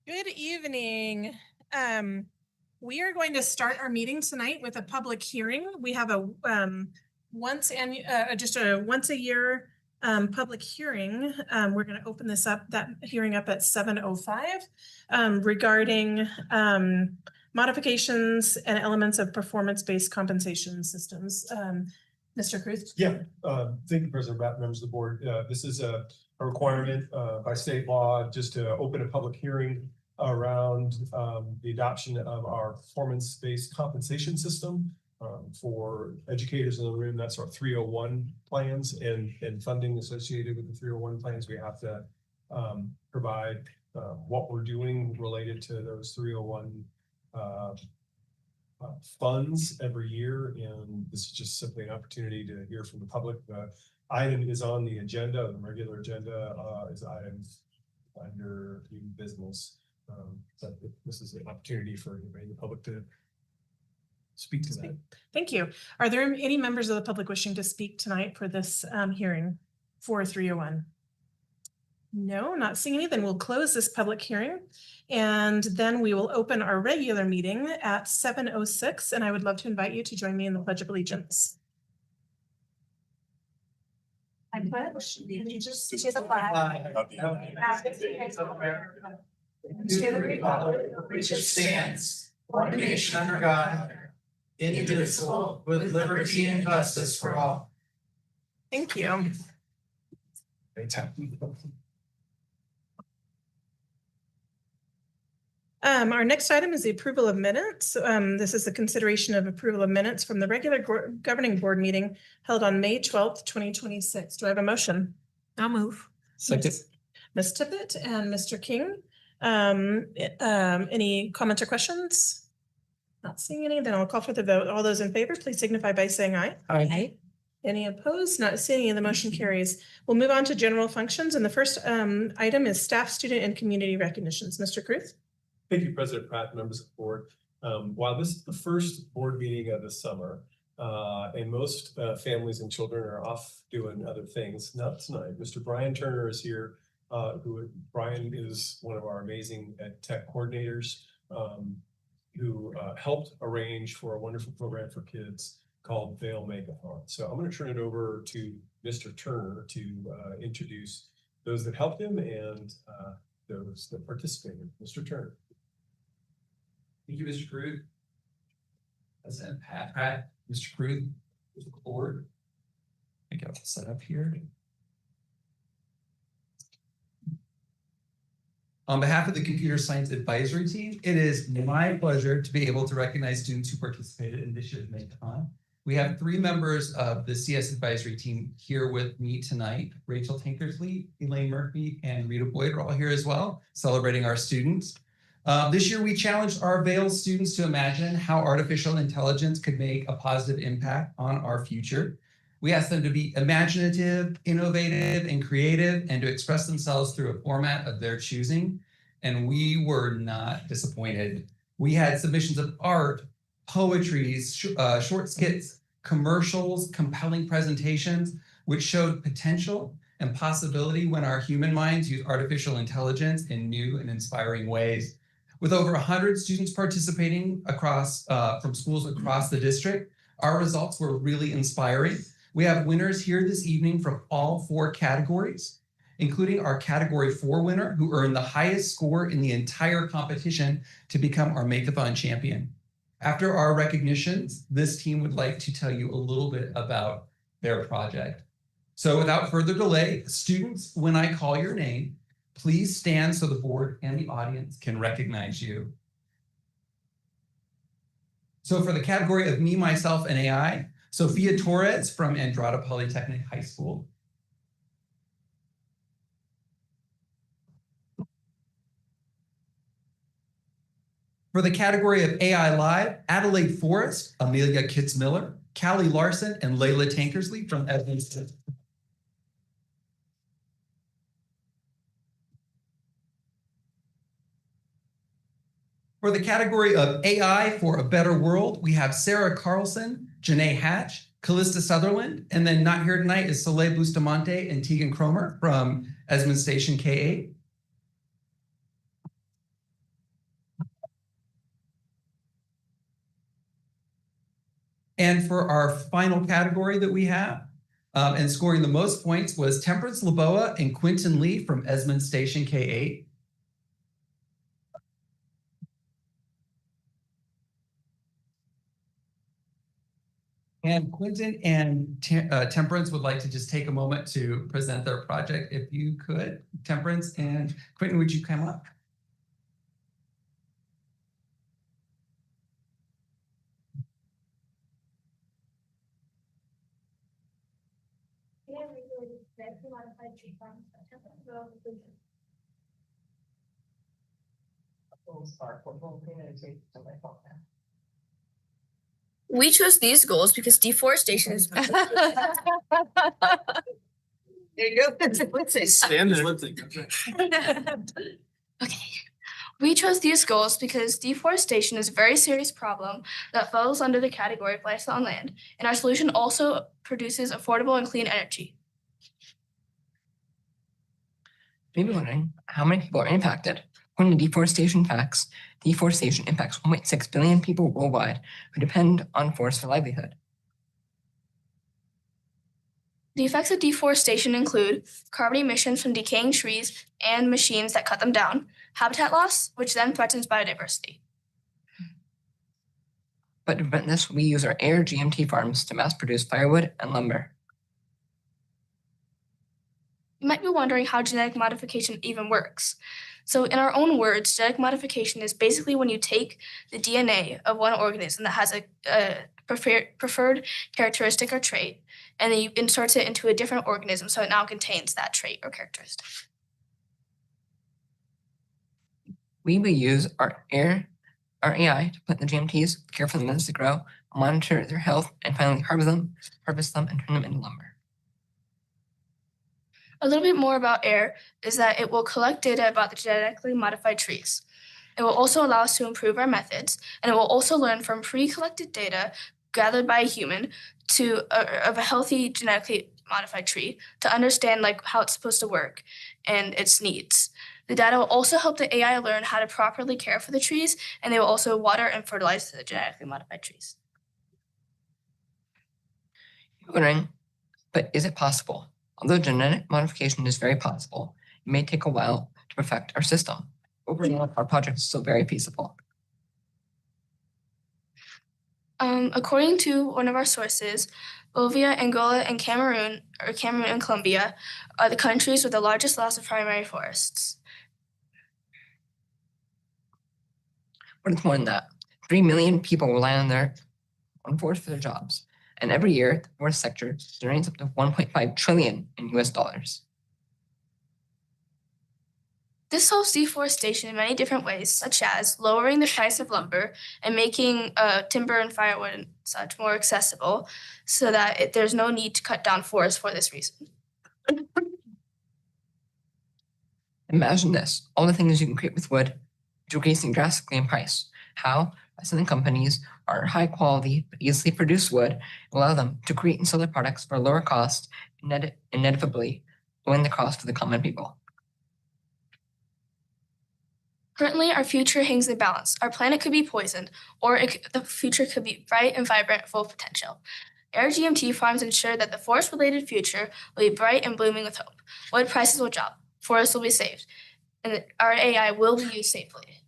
Good evening. We are going to start our meeting tonight with a public hearing. We have a once a year public hearing. We're going to open that hearing up at 7:05 regarding modifications and elements of performance-based compensation systems. Mr. Cruz? Yeah, thank you, President Rapp, members of the board. This is a requirement by state law just to open a public hearing around the adoption of our performance-based compensation system for educators in the room. That's our 301 plans and funding associated with the 301 plans. We have to provide what we're doing related to those 301 funds every year, and this is just simply an opportunity to hear from the public. The item is on the agenda. The regular agenda is items under new business. So this is an opportunity for anybody in the public to speak to that. Thank you. Are there any members of the public wishing to speak tonight for this hearing for 301? No, not seeing any. Then we'll close this public hearing, and then we will open our regular meeting at 7:06. And I would love to invite you to join me in the Pledge of Allegiance. I pledge allegiance to the flag of the United States of America, and to the republic for which it stands, one nation under God, indivisible, with liberty and justice for all. Thank you. Our next item is the approval of minutes. This is the consideration of approval of minutes from the regular governing board meeting held on May 12th, 2026. Do I have a motion? I'll move. Second. Ms. Tippett and Mr. King. Any comments or questions? Not seeing any. Then I'll call for the vote. All those in favor, please signify by saying aye. Aye. Any opposed? Not seeing any. The motion carries. We'll move on to general functions. And the first item is staff, student, and community recognitions. Mr. Cruz? Thank you, President Pratt, members of the board. While this is the first board meeting of the summer, and most families and children are off doing other things, not tonight. Mr. Brian Turner is here. Brian is one of our amazing ed tech coordinators who helped arrange for a wonderful program for kids called Vail Makeathon. So I'm going to turn it over to Mr. Turner to introduce those that helped him and those that participated. Mr. Turner. Thank you, Mr. Cruz. President Pratt, Mr. Cruz, the board. I got it set up here. On behalf of the Computer Science Advisory Team, it is my pleasure to be able to recognize students who participated in this year's Makeathon. We have 3 members of the CS Advisory Team here with me tonight. Rachel Tankersley, Elaine Murphy, and Rita Boyd are all here as well, celebrating our students. This year, we challenged our Vail students to imagine how artificial intelligence could make a positive impact on our future. We asked them to be imaginative, innovative, and creative, and to express themselves through a format of their choosing. And we were not disappointed. We had submissions of art, poetry, short skits, commercials, compelling presentations, which showed potential and possibility when our human minds use artificial intelligence in new and inspiring ways. With over 100 students participating across from schools across the district, our results were really inspiring. We have winners here this evening from all 4 categories, including our Category 4 winner, who earned the highest score in the entire competition to become our Makeathon champion. After our recognitions, this team would like to tell you a little bit about their project. So without further delay, students, when I call your name, please stand so the board and the audience can recognize you. So for the category of me, myself, and AI, Sophia Torres from Andrada Polytechnic High School. For the category of AI Live, Adelaide Forrest, Amelia Kitts-Miller, Callie Larson, and Layla Tankersley from Evanston. For the category of AI for a Better World, we have Sarah Carlson, Janae Hatch, Callista Sutherland, and then not here tonight is Soleil Bustamante and Tegan Cromer from Esmond Station K-8. And for our final category that we have, and scoring the most points was Temperance Laboa and Quentin Lee from Esmond Station K8. And Quentin and Temperance would like to just take a moment to present their project, if you could. Temperance and Quentin, would you come up? We chose these goals because deforestation is. There you go. Stand there. Okay. We chose these goals because deforestation is a very serious problem that falls under the category of lifestyle on land, and our solution also produces affordable and clean energy. You may be wondering how many people are impacted. According to deforestation facts, deforestation impacts 1.6 billion people worldwide who depend on forests for livelihood. The effects of deforestation include carbon emissions from decaying trees and machines that cut them down, habitat loss, which then threatens biodiversity. But to prevent this, we use our air GMT farms to mass produce firewood and lumber. You might be wondering how genetic modification even works. So in our own words, genetic modification is basically when you take the DNA of one organism that has a preferred characteristic or trait, and then you insert it into a different organism so it now contains that trait or characteristic. We will use our AI to plant the GMTs, care for them as they grow, monitor their health, and finally harvest them and turn them into lumber. A little bit more about air is that it will collect data about the genetically modified trees. It will also allow us to improve our methods, and it will also learn from pre-collected data gathered by a human of a healthy genetically modified tree to understand how it's supposed to work and its needs. The data will also help the AI learn how to properly care for the trees, and they will also water and fertilize the genetically modified trees. You're wondering, but is it possible? Although genetic modification is very possible, it may take a while to perfect our system. Overall, our project is still very feasible. According to one of our sources, Bolivia, Angola, and Cameroon and Colombia are the countries with the largest loss of primary forests. But it's more than that. 3 million people rely on forest for their jobs. And every year, the forest sector generates up to $1.5 trillion in US dollars. This solves deforestation in many different ways, such as lowering the price of lumber and making timber and firewood and such more accessible so that there's no need to cut down forests for this reason. Imagine this, all the things you can create with wood, decreasing drastically in price. How? By selling companies are high quality but easily produced wood, allow them to create and sell their products for a lower cost, inevitably lowering the cost for the common people. Currently, our future hangs in balance. Our planet could be poisoned, or the future could be bright and vibrant, full of potential. Air GMT farms ensure that the forest-related future will be bright and blooming with hope. Wood prices will drop, forests will be saved, and our AI will be used safely.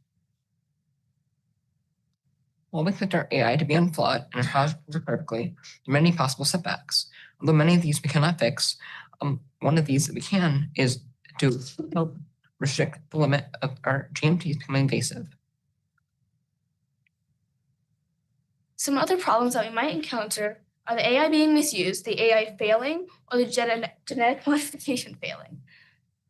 While we expect our AI to be unflawed and our project to work perfectly, there are many possible setbacks. Although many of these we cannot fix, one of these that we can is to help restrict the limit of our GMTs becoming invasive. Some other problems that we might encounter are the AI being misused, the AI failing, or the genetic modification failing.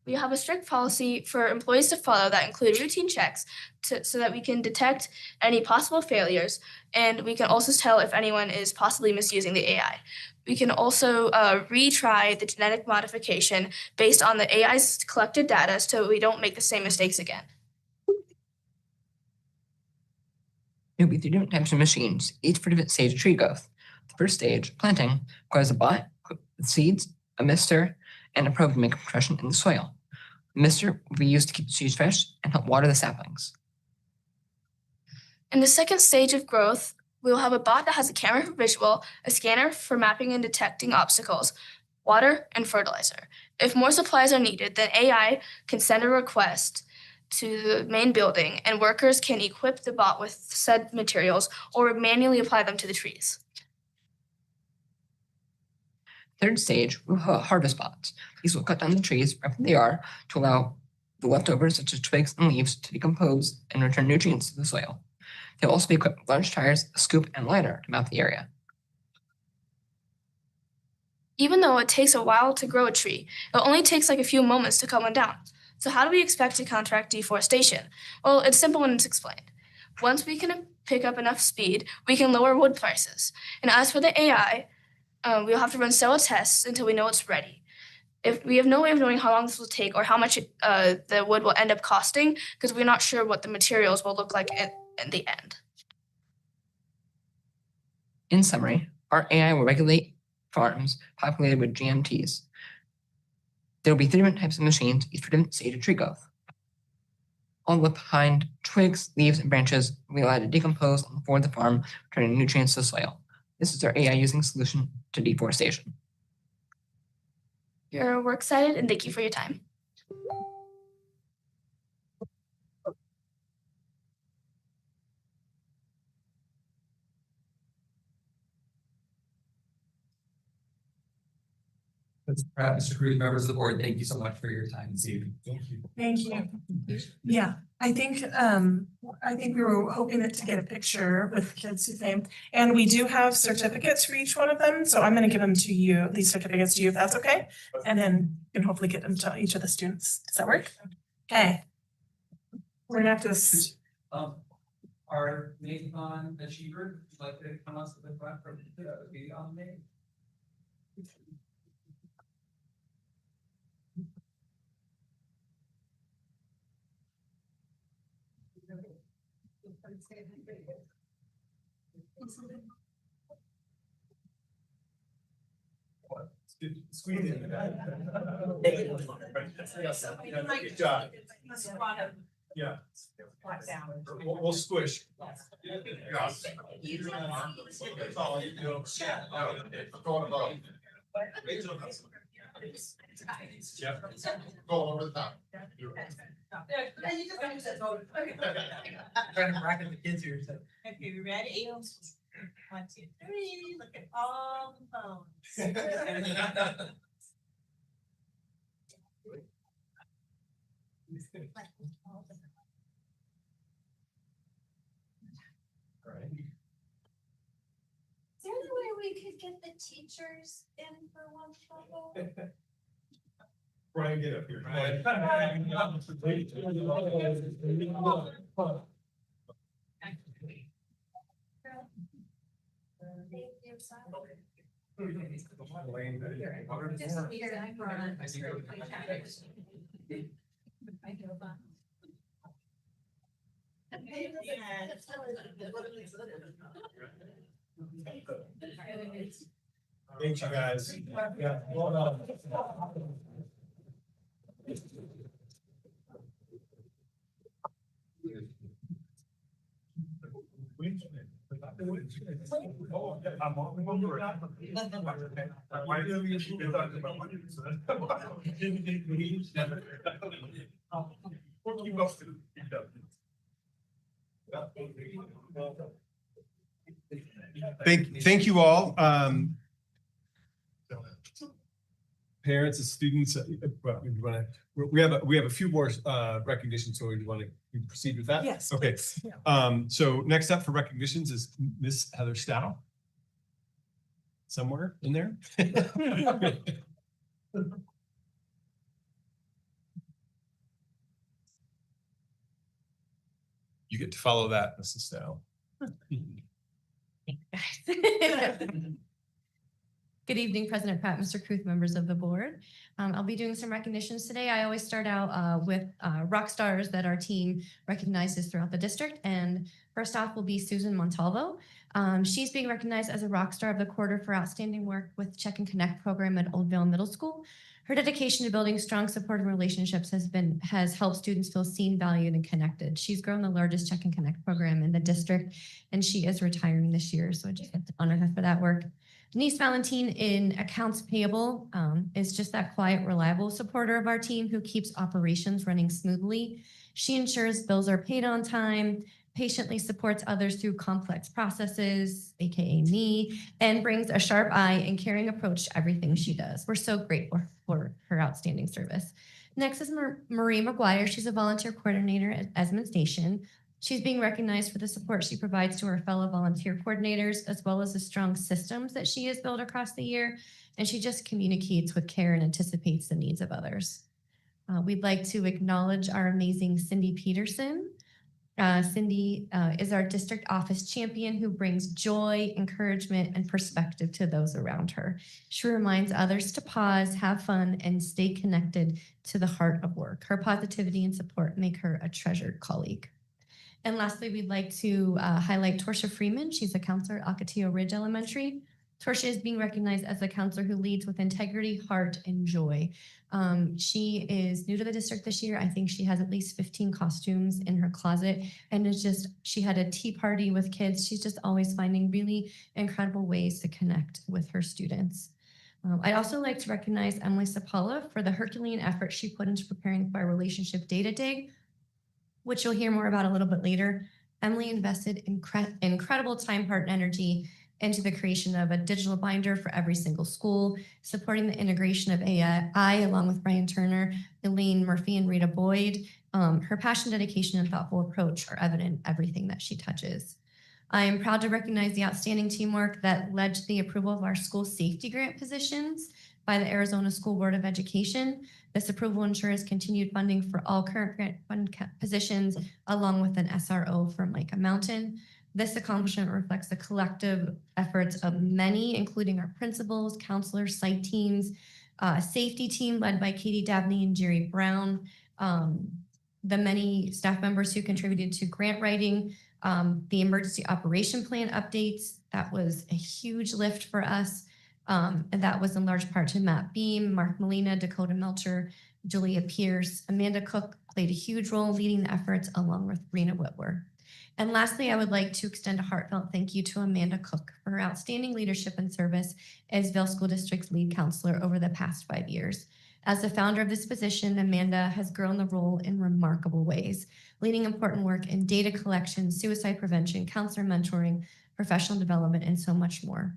We have a strict policy for employees to follow that include routine checks so that we can detect any possible failures, and we can also tell if anyone is possibly misusing the AI. We can also retry the genetic modification based on the AI's collected data so we don't make the same mistakes again. There will be 3 different types of machines, each for different stage of tree growth. The first stage, planting, requires a bot with seeds, a mister, and a probe to make a compression in the soil. The mister will be used to keep the seeds fresh and help water the saplings. In the second stage of growth, We will have a bot that has a camera for visual, a scanner for mapping and detecting obstacles, water, and fertilizer. If more supplies are needed, then AI can send a request to the main building and workers can equip the bot with said materials or manually apply them to the trees. Third stage, we'll have harvest bots. These will cut down the trees right where they are to allow the leftovers such as twigs and leaves to decompose and return nutrients to the soil. They'll also be equipped with large tires, a scoop, and lidar to map the area. Even though it takes a while to grow a tree, it only takes like a few moments to cut one down. So how do we expect to counteract deforestation? Well, it's simple when it's explained. Once we can pick up enough speed, we can lower wood prices. And as for the AI, we'll have to run several tests until we know it's ready. If we have no way of knowing how long this will take or how much the wood will end up costing, because we're not sure what the materials will look like in the end. In summary, our AI will regulate farms populated with GMTs. There will be 3 different types of machines, each for different stage of tree growth. All left behind twigs, leaves, and branches will be allowed to decompose on the floor of the farm, returning nutrients to the soil. This is our AI using solution to deforestation. We're excited and thank you for your time. Mr. Pratt, Mr. Cruz, members of the board, thank you so much for your time this evening. Thank you. Thank you. Yeah, I think we were hoping to get a picture with kids who came. And we do have certificates for each one of them. So I'm going to give them to you, these certificates to you, if that's okay. And then you can hopefully get them to each of the students. Does that work? Okay. We're gonna have to. Our Nathan Achiever, would you like to come up to the front for the video on me? Squeeze in. Good job. Yeah. We'll squish. Yep. Go over the top. Trying to bracket the kids here. Okay, you ready? 1, 2, 3. Look at all the phones. Is there any way we could get the teachers in for one photo? Brian, get up here. Thanks, you guys. Yeah, well done. Thank you all. Parents and students, we have a few more recognitions, so we want to proceed with that? Yes. Okay. please. Yeah. So next up for recognitions is Miss Heather Stow. Somewhere in there. You get to follow that, Mrs. Stow. Good evening, President Pratt, Mr. Kruth, members of the board. I'll be doing some recognitions today. I always start out with rock stars that our team recognizes throughout the district. And first off will be Susan Montalvo. She's being recognized as a rock star of the quarter for outstanding work with Check and Connect program at Old Vale Middle School. Her dedication to building strong supportive relationships has helped students feel seen, valued, and connected. She's grown the largest Check and Connect program in the district, and she is retiring this year. So I just have to honor her for that work. Denise Valentine in accounts payable is just that quiet, reliable supporter of our team who keeps operations running smoothly. She ensures bills are paid on time, patiently supports others through complex processes, AKA me, and brings a sharp eye and caring approach to everything she does. We're so grateful for her outstanding service. Next is Marie McGuire. She's a volunteer coordinator at Esmond Station. She's being recognized for the support she provides to her fellow volunteer coordinators, as well as the strong systems that she has built across the year. And she just communicates with care and anticipates the needs of others. We'd like to acknowledge our amazing Cindy Peterson. Cindy is our district office champion who brings joy, encouragement, and perspective to those around her. She reminds others to pause, have fun, and stay connected to the heart of work. Her positivity and support make her a treasured colleague. And lastly, we'd like to highlight Torsha Freeman. She's a counselor at Ocotillo Ridge Elementary. Torsha is being recognized as a counselor who leads with integrity, heart, and joy. She is new to the district this year. I think she has at least 15 costumes in her closet, and she had a tea party with kids. She's just always finding really incredible ways to connect with her students. I'd also like to recognize Emily Sapala for the Herculean effort she put into preparing for our relationship data day, which you'll hear more about a little bit later. Emily invested incredible time, heart, and energy into the creation of a digital binder for every single school, supporting the integration of AI along with Brian Turner, Elaine Murphy, and Rita Boyd. Her passion, dedication, and thoughtful approach are evident in everything that she touches. I am proud to recognize the outstanding teamwork that led to the approval of our school safety grant positions by the Arizona School Board of Education. This approval ensures continued funding for all current grant fund positions, along with an SRO for Micah Mountain. This accomplishment reflects the collective efforts of many, including our principals, counselors, site teams, safety team led by Katie Dabney and Jerry Brown, the many staff members who contributed to grant writing, the emergency operation plan updates. That was a huge lift for us. And that was in large part to Matt Beam, Mark Molina, Dakota Melcher, Julia Pierce. Amanda Cook played a huge role leading the efforts along with Rena Whitwer. And lastly, I would like to extend a heartfelt thank you to Amanda Cook for her outstanding leadership and service as Vail School District's lead counselor over the past 5 years. As the founder of this position, Amanda has grown the role in remarkable ways, leading important work in data collection, suicide prevention, counselor mentoring, professional development, and so much more.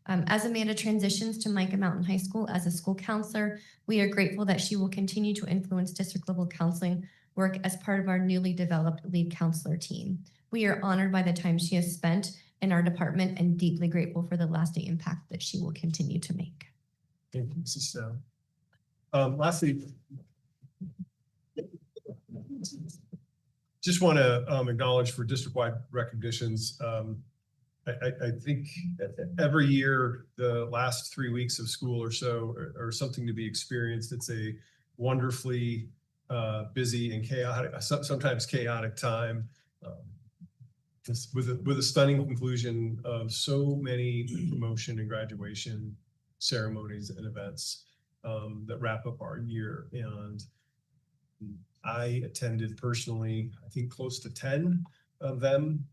As Amanda transitions to Micah Mountain High School as a school counselor, we are grateful that she will continue to influence district level counseling work as part of our newly developed lead counselor team. We are honored by the time she has spent in our department and deeply grateful for the lasting impact that she will continue to make. Thank you, Mrs. Snow. Lastly, just want to acknowledge for district-wide recognitions. I think every year, the last 3 weeks of school or so are something to be experienced. It's a wonderfully busy and chaotic, sometimes chaotic time. With a stunning conclusion of so many promotion and graduation ceremonies and events that wrap up our year. And I attended personally, I think close to 10 of them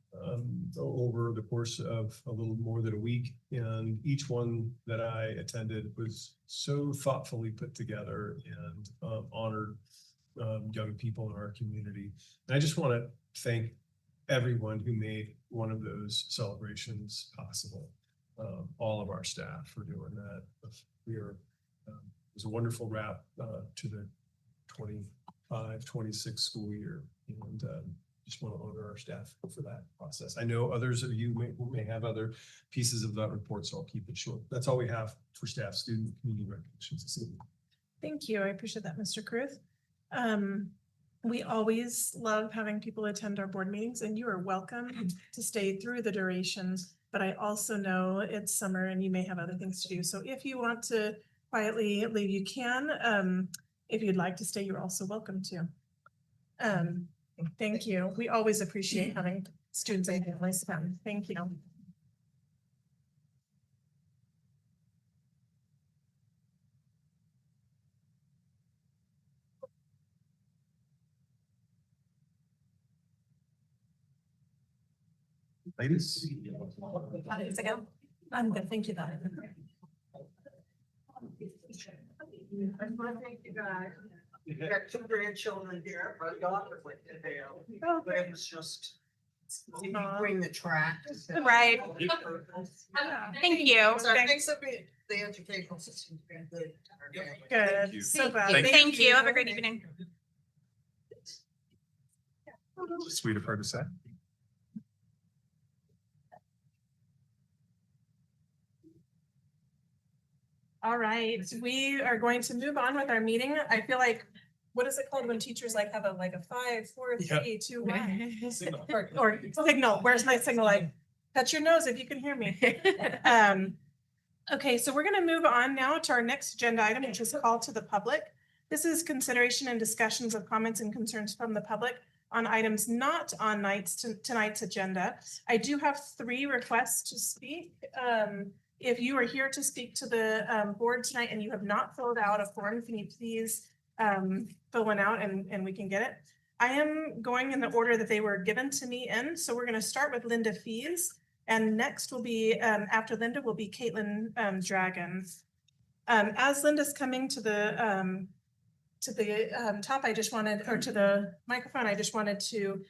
over the course of a little more than a week. And each one that I attended was so thoughtfully put together and honored young people in our community. And I just want to thank everyone who made one of those celebrations possible. All of our staff for doing that. It was a wonderful wrap to the 25-26 school year, and just want to honor our staff for that process. I know others of you may have other pieces of that report, so I'll keep it short. That's all we have for staff, student, community recognitions this evening. Thank you. I appreciate that, Mr. Kruth. We always love having people attend our board meetings, and you are welcome to stay through the duration, but I also know it's summer and you may have other things to do. So if you want to quietly leave, you can. If you'd like to stay, you're also welcome to. Thank you. We always appreciate having students and families come. Thank you. Ladies? I'm good, thank you, Donna. I want to thank you guys. You got two grandchildren here, my daughter went to Dale. But it was just, you bring the track. Right. Thank you. So I think the educational system's been good. Good. So glad. Thank you. Have a great evening. Sweet of her to say. All right, we are going to move on with our meeting. I feel like, what is it called when teachers like have a 5, 4, 3, 2, 1? Signal. Or signal, where's my signal? Like, touch your nose if you can hear me. Okay, so we're gonna move on now to our next agenda item, which is call to the public. This is consideration and discussions of comments and concerns from the public on items not on tonight's agenda. I do have 3 requests to speak. If you are here to speak to the board tonight and you have not filled out a form, can you please fill one out and we can get it? I am going in the order that they were given to me in. So we're going to start with Linda Fees. And next will be, after Linda, will be Caitlin Dragon. As Linda's coming to the top, I just wanted, or to the microphone, I just wanted to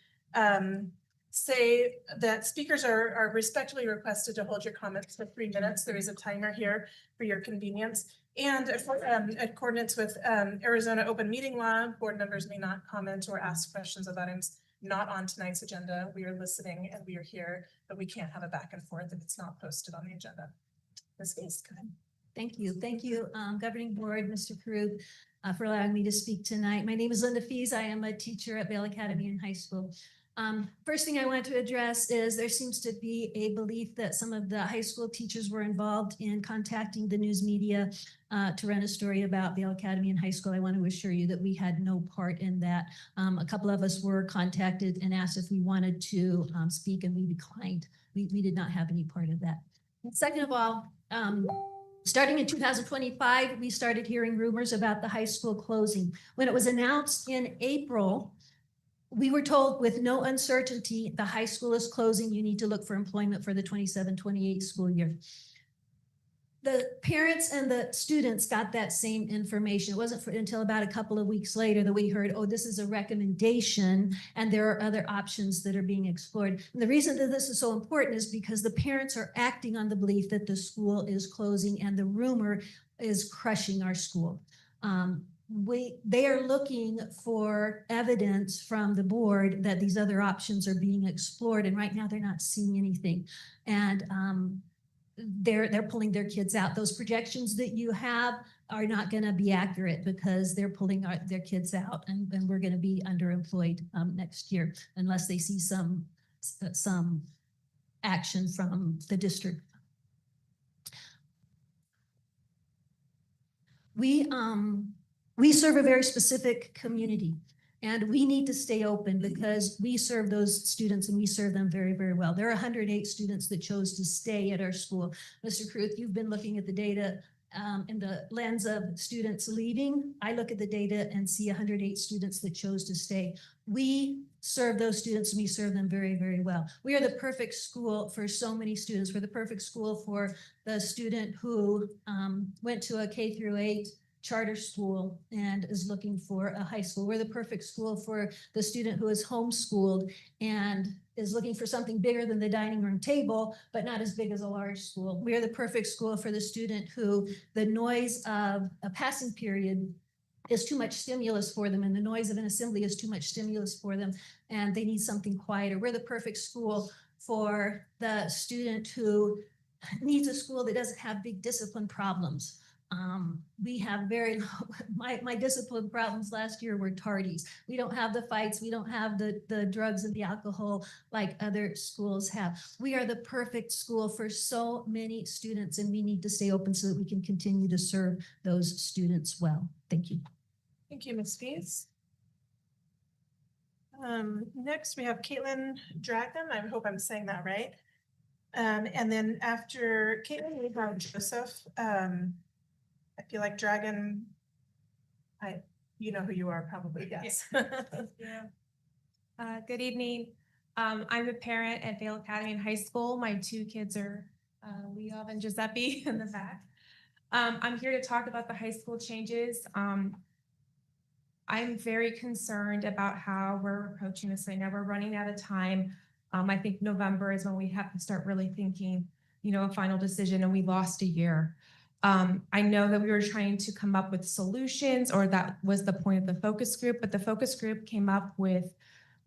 say that speakers are respectfully requested to hold your comments for 3 minutes. There is a timer here for your convenience. And in accordance with Arizona open meeting law, board members may not comment or ask questions of items not on tonight's agenda. We are listening and we are here, but we can't have a back and forth if it's not posted on the agenda. Ms. Fees, go ahead. Thank you. Thank you, Governing Board, Mr. Caruth, for allowing me to speak tonight. My name is Linda Fees. I am a teacher at Vail Academy in high school. First thing I want to address is there seems to be a belief that some of the high school teachers were involved in contacting the news media to run a story about Vail Academy in high school. I want to assure you that we had no part in that. A couple of us were contacted and asked if we wanted to speak, and we declined. We did not have any part of that. Second of all, starting in 2025, we started hearing rumors about the high school closing. When it was announced in April, we were told with no uncertainty, the high school is closing. You need to look for employment for the 27-28 school year. The parents and the students got that same information. It wasn't until about a couple of weeks later that we heard, oh, this is a recommendation and there are other options that are being explored. And the reason that this is so important is because the parents are acting on the belief that the school is closing and the rumor is crushing our school. They are looking for evidence from the board that these other options are being explored, and right now they're not seeing anything. And they're pulling their kids out. Those projections that you have are not going to be accurate because they're pulling their kids out, and we're going to be underemployed next year unless they see some action from the district. We serve a very specific community, and we need to stay open because we serve those students and we serve them very, very well. There are 108 students that chose to stay at our school. Mr. Caruth, you've been looking at the data in the lens of students leaving. I look at the data and see 108 students that chose to stay. We serve those students and we serve them very, very well. We are the perfect school for so many students. We're the perfect school for the student who went to a K-8 charter school and is looking for a high school. We're the perfect school for the student who is homeschooled and is looking for something bigger than the dining room table, but not as big as a large school. We are the perfect school for the student who the noise of a passing period is too much stimulus for them, and the noise of an assembly is too much stimulus for them, and they need something quieter. We're the perfect school for the student who needs a school that doesn't have big discipline problems. We have very low, my discipline problems last year were tardies. We don't have the fights. We don't have the drugs and the alcohol like other schools have. We are the perfect school for so many students, and we need to stay open so that we can continue to serve those students well. Thank you. Thank you, Ms. Fees. Next, we have Caitlin Dragon. I hope I'm saying that right. And then after Caitlin, we have Joseph. I feel like Dragon, you know who you are probably, yes. Yeah. Good evening. I'm a parent at Vale Academy in high school. My two kids are Leo and Giuseppe in the back. I'm here to talk about the high school changes. I'm very concerned about how we're approaching this. I know we're running out of time. I think November is when we have to start really thinking, a final decision, and we lost a year. I know that we were trying to come up with solutions, or that was the point of the focus group, but the focus group came up with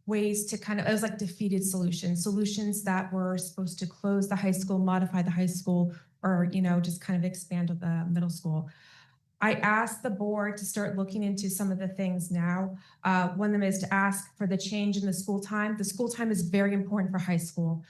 ways to it was like defeated solutions that were supposed to close the high school, modify the high school, or, just kind of expand the middle school. I asked the board to start looking into some of the things now. One of them is to ask for the change in the school time. The school time is very important for high school.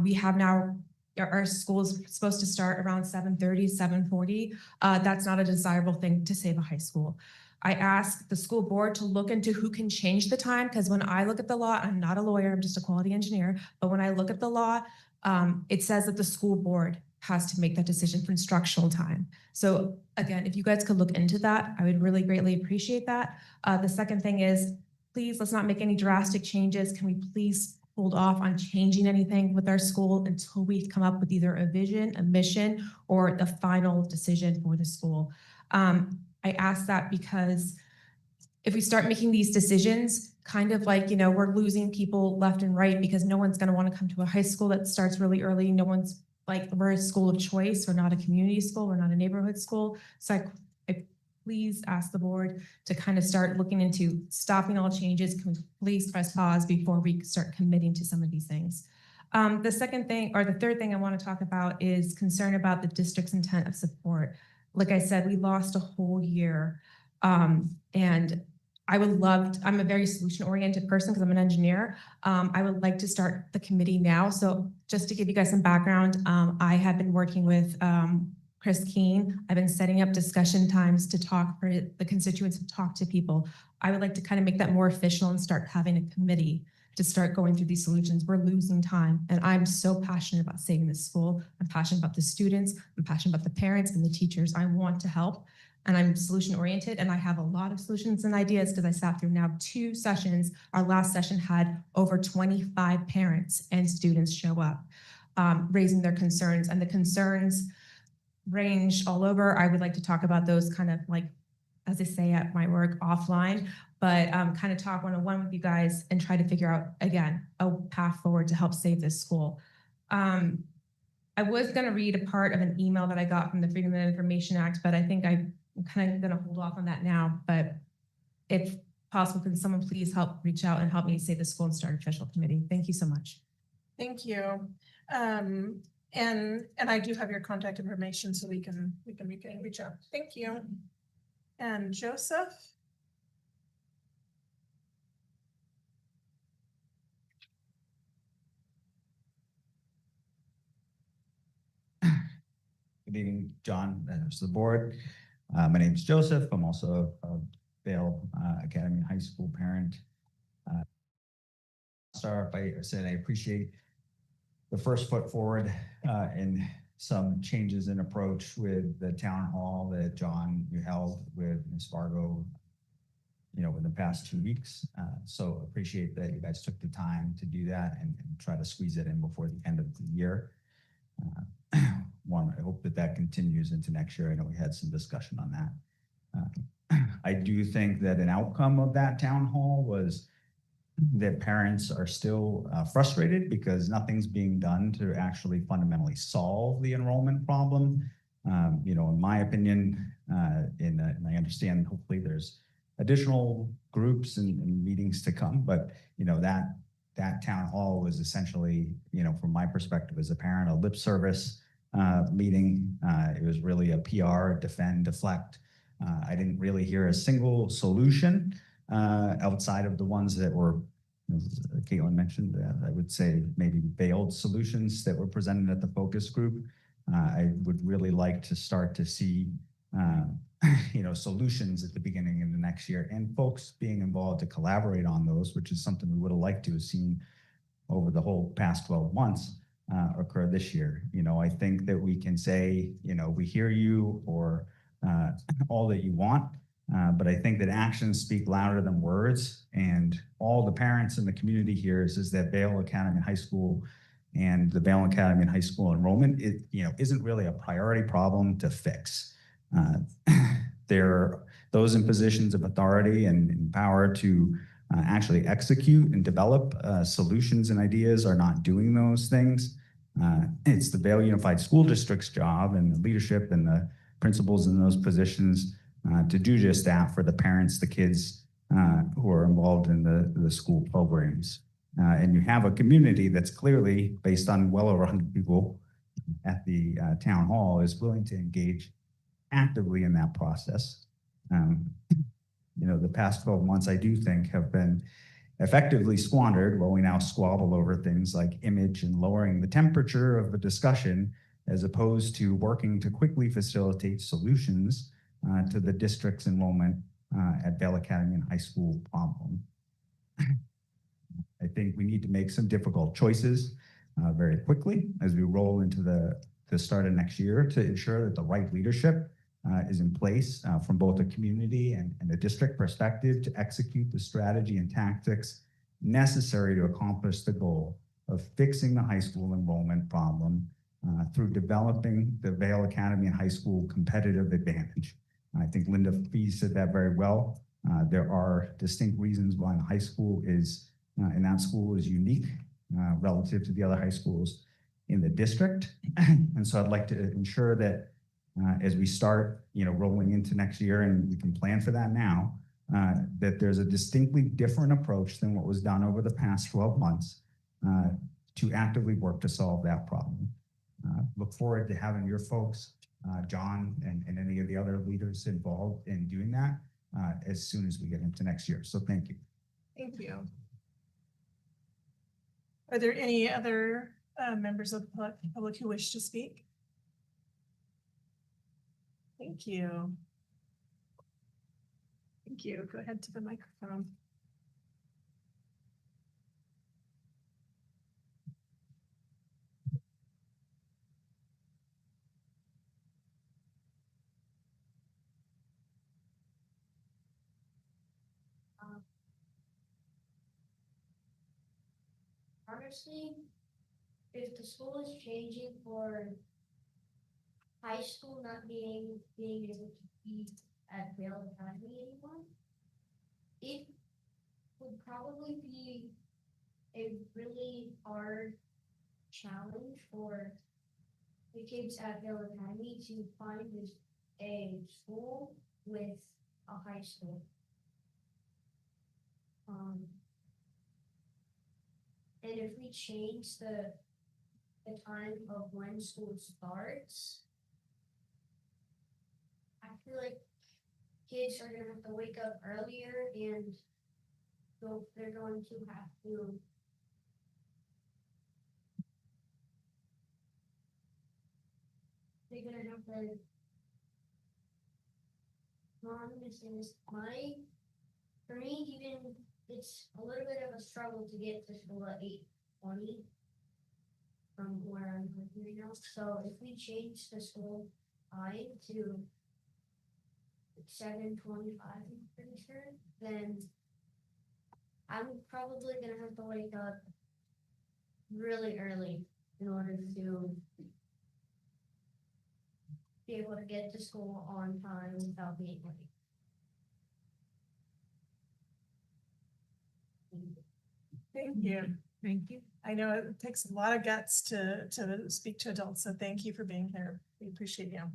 We have now, our school is supposed to start around 7:30, 7:40. That's not a desirable thing to save a high school. I asked the school board to look into who can change the time, because when I look at the law, I'm not a lawyer, I'm just a quality engineer, but when I look at the law, it says that the school board has to make that decision for instructional time. So again, if you guys could look into that, I would really greatly appreciate that. The second thing is, please, let's not make any drastic changes. Can we please hold off on changing anything with our school until we come up with either a vision, a mission, or the final decision for the school? I ask that because if we start making these decisions, kind of like, we're losing people left and right, because no one's going to want to come to a high school that starts really early. No one's we're a school of choice. We're not a community school. We're not a neighborhood school. So I please ask the board to kind of start looking into stopping all changes. Can we please press pause before we start committing to some of these things? The second thing, or the third thing I want to talk about, is concern about the district's intent of support. Like I said, we lost a whole year. And I'm a very solution-oriented person because I'm an engineer. I would like to start the committee now. So just to give you guys some background, I have been working with Chris Keene. I've been setting up discussion times to talk for the constituents, to talk to people. I would like to kind of make that more official and start having a committee to start going through these solutions. We're losing time, and I'm so passionate about saving this school. I'm passionate about the students. I'm passionate about the parents and the teachers. I want to help. And I'm solution oriented, and I have a lot of solutions and ideas because I sat through now 2 sessions. Our last session had over 25 parents and students show up, raising their concerns, and the concerns range all over. I would like to talk about those kind of like, as I say at my work, offline, but kind of talk one-on-one with you guys and try to figure out, again, a path forward to help save this school. I was going to read a part of an email that I got from the Freedom of Information Act, but I think I'm kind of going to hold off on that now. But if possible, can someone please reach out and help me save the school and start an official committee? Thank you so much. Thank you. And I do have your contact information, so we can reach out. Thank you. And Joseph? Good evening, John, members of the board. My name is Joseph. I'm also a Vale Academy High School parent. Start by saying I appreciate the first foot forward in some changes in approach with the town hall that John, you held with Ms. Fargo, in the past 2 weeks. So appreciate that you guys took the time to do that and try to squeeze it in before the end of the year. I hope that continues into next year. I know we had some discussion on that. I do think that an outcome of that town hall was that parents are still frustrated because nothing's being done to actually fundamentally solve the enrollment problem. In my opinion, and I understand hopefully there's additional groups and meetings to come, but that town hall was essentially, from my perspective as a parent, a lip service meeting. It was really a PR, defend, deflect. I didn't really hear a single solution outside of the ones that were, Caitlin mentioned, I would say maybe veiled solutions that were presented at the focus group. I would really like to start to see, solutions at the beginning of the next year and folks being involved to collaborate on those, which is something we would have liked to have seen over the whole past 12 months occur this year. I think that we can say, we hear you or all that you want, But I think that actions speak louder than words, and all the parents in the community here is that Vail Academy High School and the Vail Academy High School enrollment, isn't really a priority problem to fix. There are those in positions of authority and power to actually execute and develop solutions and ideas are not doing those things. It's the Vail Unified School District's job and the leadership and the principals in those positions to do just that for the parents, the kids who are involved in the school programs. And you have a community that's clearly, based on well over 100 people at the town hall, is willing to engage actively in that process. The past 12 months, I do think, have been effectively squandered while we now squabble over things like image and lowering the temperature of the discussion, as opposed to working to quickly facilitate solutions to the district's enrollment at Vail Academy and High School problem. I think we need to make some difficult choices very quickly as we roll into the start of next year to ensure that the right leadership is in place from both a community and a district perspective to execute the strategy and tactics necessary to accomplish the goal of fixing the high school enrollment problem through developing the Vail Academy and High School competitive advantage. I think Linda Fee said that very well. There are distinct reasons why the high school is, and that school is unique relative to the other high schools in the district. And so I'd like to ensure that as we start, rolling into next year, and we can plan for that now, that there's a distinctly different approach than what was done over the past 12 months to actively work to solve that problem. Look forward to having your folks, John, and any of the other leaders involved in doing that as soon as we get into next year. So thank you. Thank you. Are there any other members of the public who wish to speak? Thank you. Thank you. Go ahead to the microphone. Honestly, if the school is changing for high school not being able to be at Vail Academy anymore, it would probably be a really hard challenge for the kids at Vail Academy to find a school with a high school. And if we change the time of when school starts, I feel like kids are gonna have to wake up earlier and they're going to have to for me, even it's a little bit of a struggle to get to school at 8:20 from where I'm living now. So if we change the school time to 7:25, I'm pretty sure, then I'm probably gonna have to wake up really early in order to be able to get to school on time without being late. Thank you. Thank you. I know it takes a lot of guts to speak to adults, so thank you for being here. We appreciate you.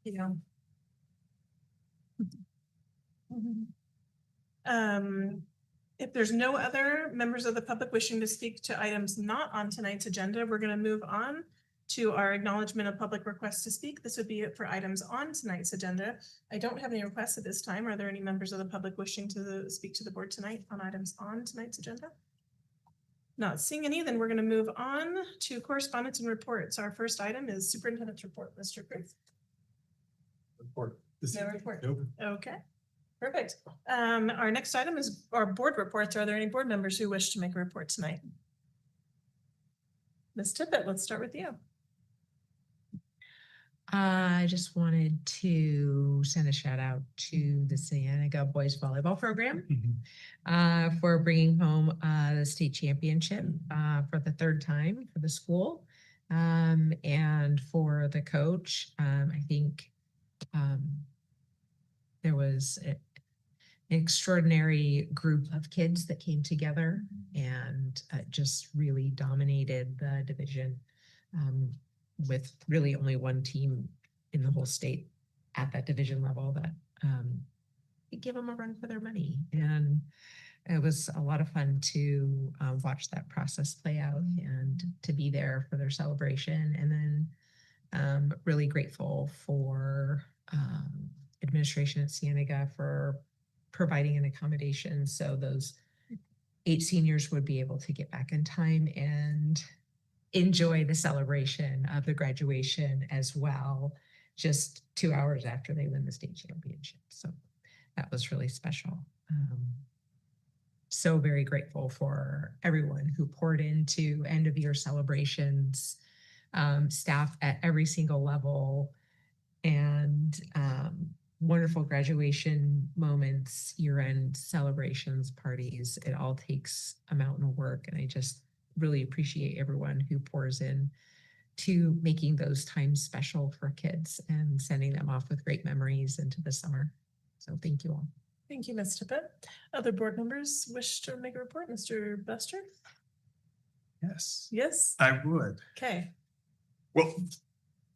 Yeah. If there's no other members of the public wishing to speak to items not on tonight's agenda, we're going to move on to our acknowledgement of public requests to speak. This would be it for items on tonight's agenda. I don't have any requests at this time. Are there any members of the public wishing to speak to the board tonight on items on tonight's agenda? Not seeing any, then we're going to move on to correspondence and reports. Our first item is superintendent's report. Mr. Cruz. Report. No report. Nope. Okay, perfect. Our next item is our board reports. Are there any board members who wish to make a report tonight? Ms. Tippett, let's start with you. I just wanted to send a shout out to the Cienega Boys Volleyball Program for bringing home the state championship for the third time for the school. And for the coach, I think there was an extraordinary group of kids that came together and just really dominated the division. With really only one team in the whole state at that division level that give them a run for their money. And it was a lot of fun to watch that process play out and to be there for their celebration. And then really grateful for administration at Cienega for providing an accommodation so those 8 seniors would be able to get back in time and enjoy the celebration of the graduation as well, just 2 hours after they win the state championship. So that was really special. So very grateful for everyone who poured into end of year celebrations, staff at every single level, and wonderful graduation moments, year-end celebrations, parties. It all takes a mountain of work, and I just really appreciate everyone who pours in to making those times special for kids and sending them off with great memories into the summer. So thank you all. Thank you, Ms. Tippett. Other board members wish to make a report? Mr. Buster? Yes, Yes? I would. Okay. Well,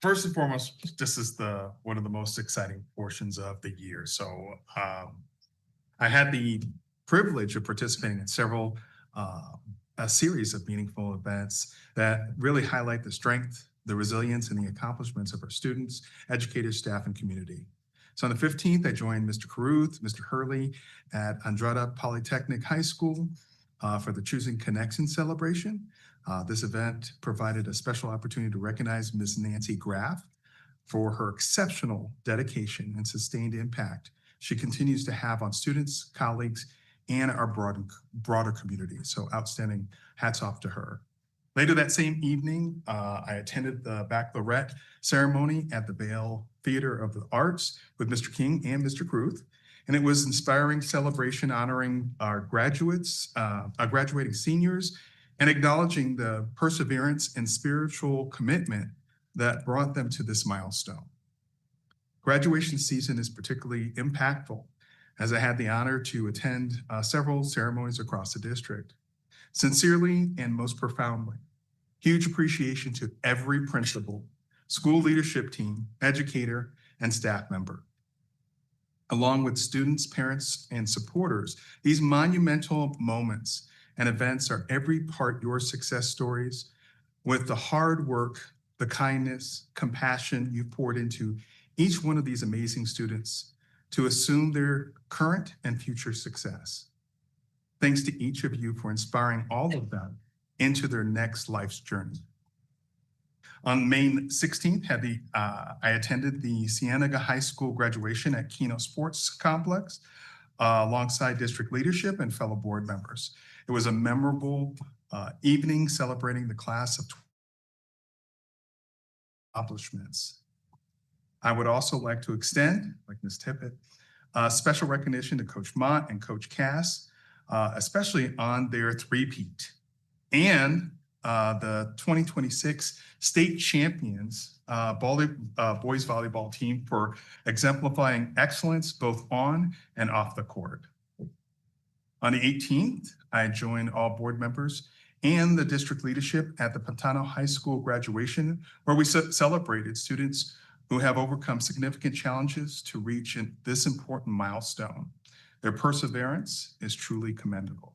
first and foremost, this is one of the most exciting portions of the year. So I had the privilege of participating in several a series of meaningful events that really highlight the strength, the resilience, and the accomplishments of our students, educators, staff, and community. So on the 15th, I joined Mr. Caruth, Mr. Hurley at Andrada Polytechnic High School for the Choosing Connection celebration. This event provided a special opportunity to recognize Ms. Nancy Graff for her exceptional dedication and sustained impact she continues to have on students, colleagues, and our broader community. So outstanding, hats off to her. Later that same evening, I attended the baccalaureate ceremony at the Vail Theater of the Arts with Mr. King and Mr. Caruth. And it was an inspiring celebration honoring our graduates, our graduating seniors, and acknowledging the perseverance and spiritual commitment that brought them to this milestone. Graduation season is particularly impactful, as I had the honor to attend several ceremonies across the district. Sincerely and most profoundly, huge appreciation to every principal, school leadership team, educator, and staff member. Along with students, parents, and supporters, these monumental moments and events are every part your success stories with the hard work, the kindness, compassion you've poured into each one of these amazing students to assume their current and future success. Thanks to each of you for inspiring all of them into their next life's journey. On May 16th, I attended the Cienega High School graduation at Keno Sports Complex alongside district leadership and fellow board members. It was a memorable evening celebrating the class of accomplishments. I would also like to extend, like Ms. Tippett, special recognition to Coach Mott and Coach Cass, especially on their three-peat, and the 2026 state champions boys volleyball team for exemplifying excellence both on and off the court. On the 18th, I joined all board members and the district leadership at the Pantano High School graduation, where we celebrated students who have overcome significant challenges to reach this important milestone. Their perseverance is truly commendable.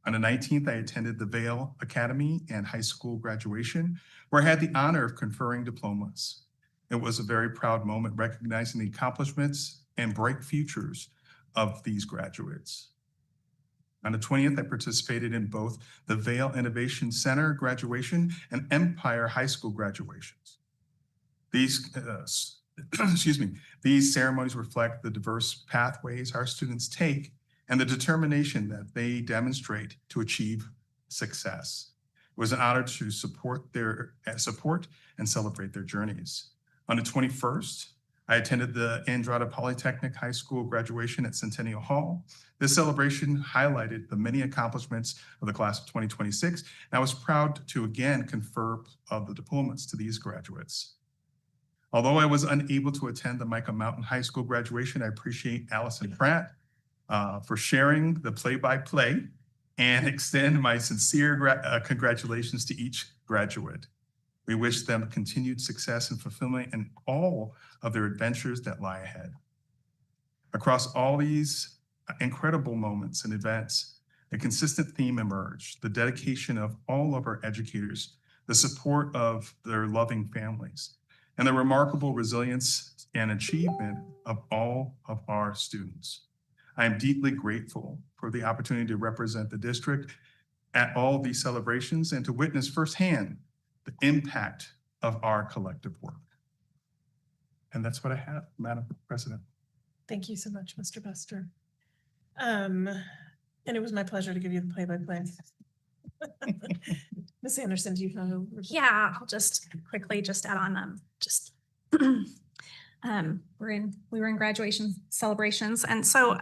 On the 19th, I attended the Vail Academy and High School graduation, where I had the honor of conferring diplomas. It was a very proud moment recognizing the accomplishments and bright futures of these graduates. On the 20th, I participated in both the Vail Innovation Center graduation and Empire High School graduations. These, these ceremonies reflect the diverse pathways our students take and the determination that they demonstrate to achieve success. It was an honor to support and celebrate their journeys. On the 21st, I attended the Andrada Polytechnic High School graduation at Centennial Hall. This celebration highlighted the many accomplishments of the class of 2026. And I was proud to again confer of the diplomas to these graduates. Although I was unable to attend the Micah Mountain High School graduation, I appreciate Allison Pratt for sharing the play-by-play and extend my sincere congratulations to each graduate. We wish them continued success and fulfillment in all of their adventures that lie ahead. Across all these incredible moments and events, a consistent theme emerged: the dedication of all of our educators, the support of their loving families, and the remarkable resilience and achievement of all of our students. I am deeply grateful for the opportunity to represent the district at all these celebrations and to witness firsthand the impact of our collective work. And that's what I have, Madam President. Thank you so much, Mr. Buster. And it was my pleasure to give you the play-by-play. Ms. Anderson, do you know? Yeah, I'll just quickly just add on, we were in graduation celebrations. And so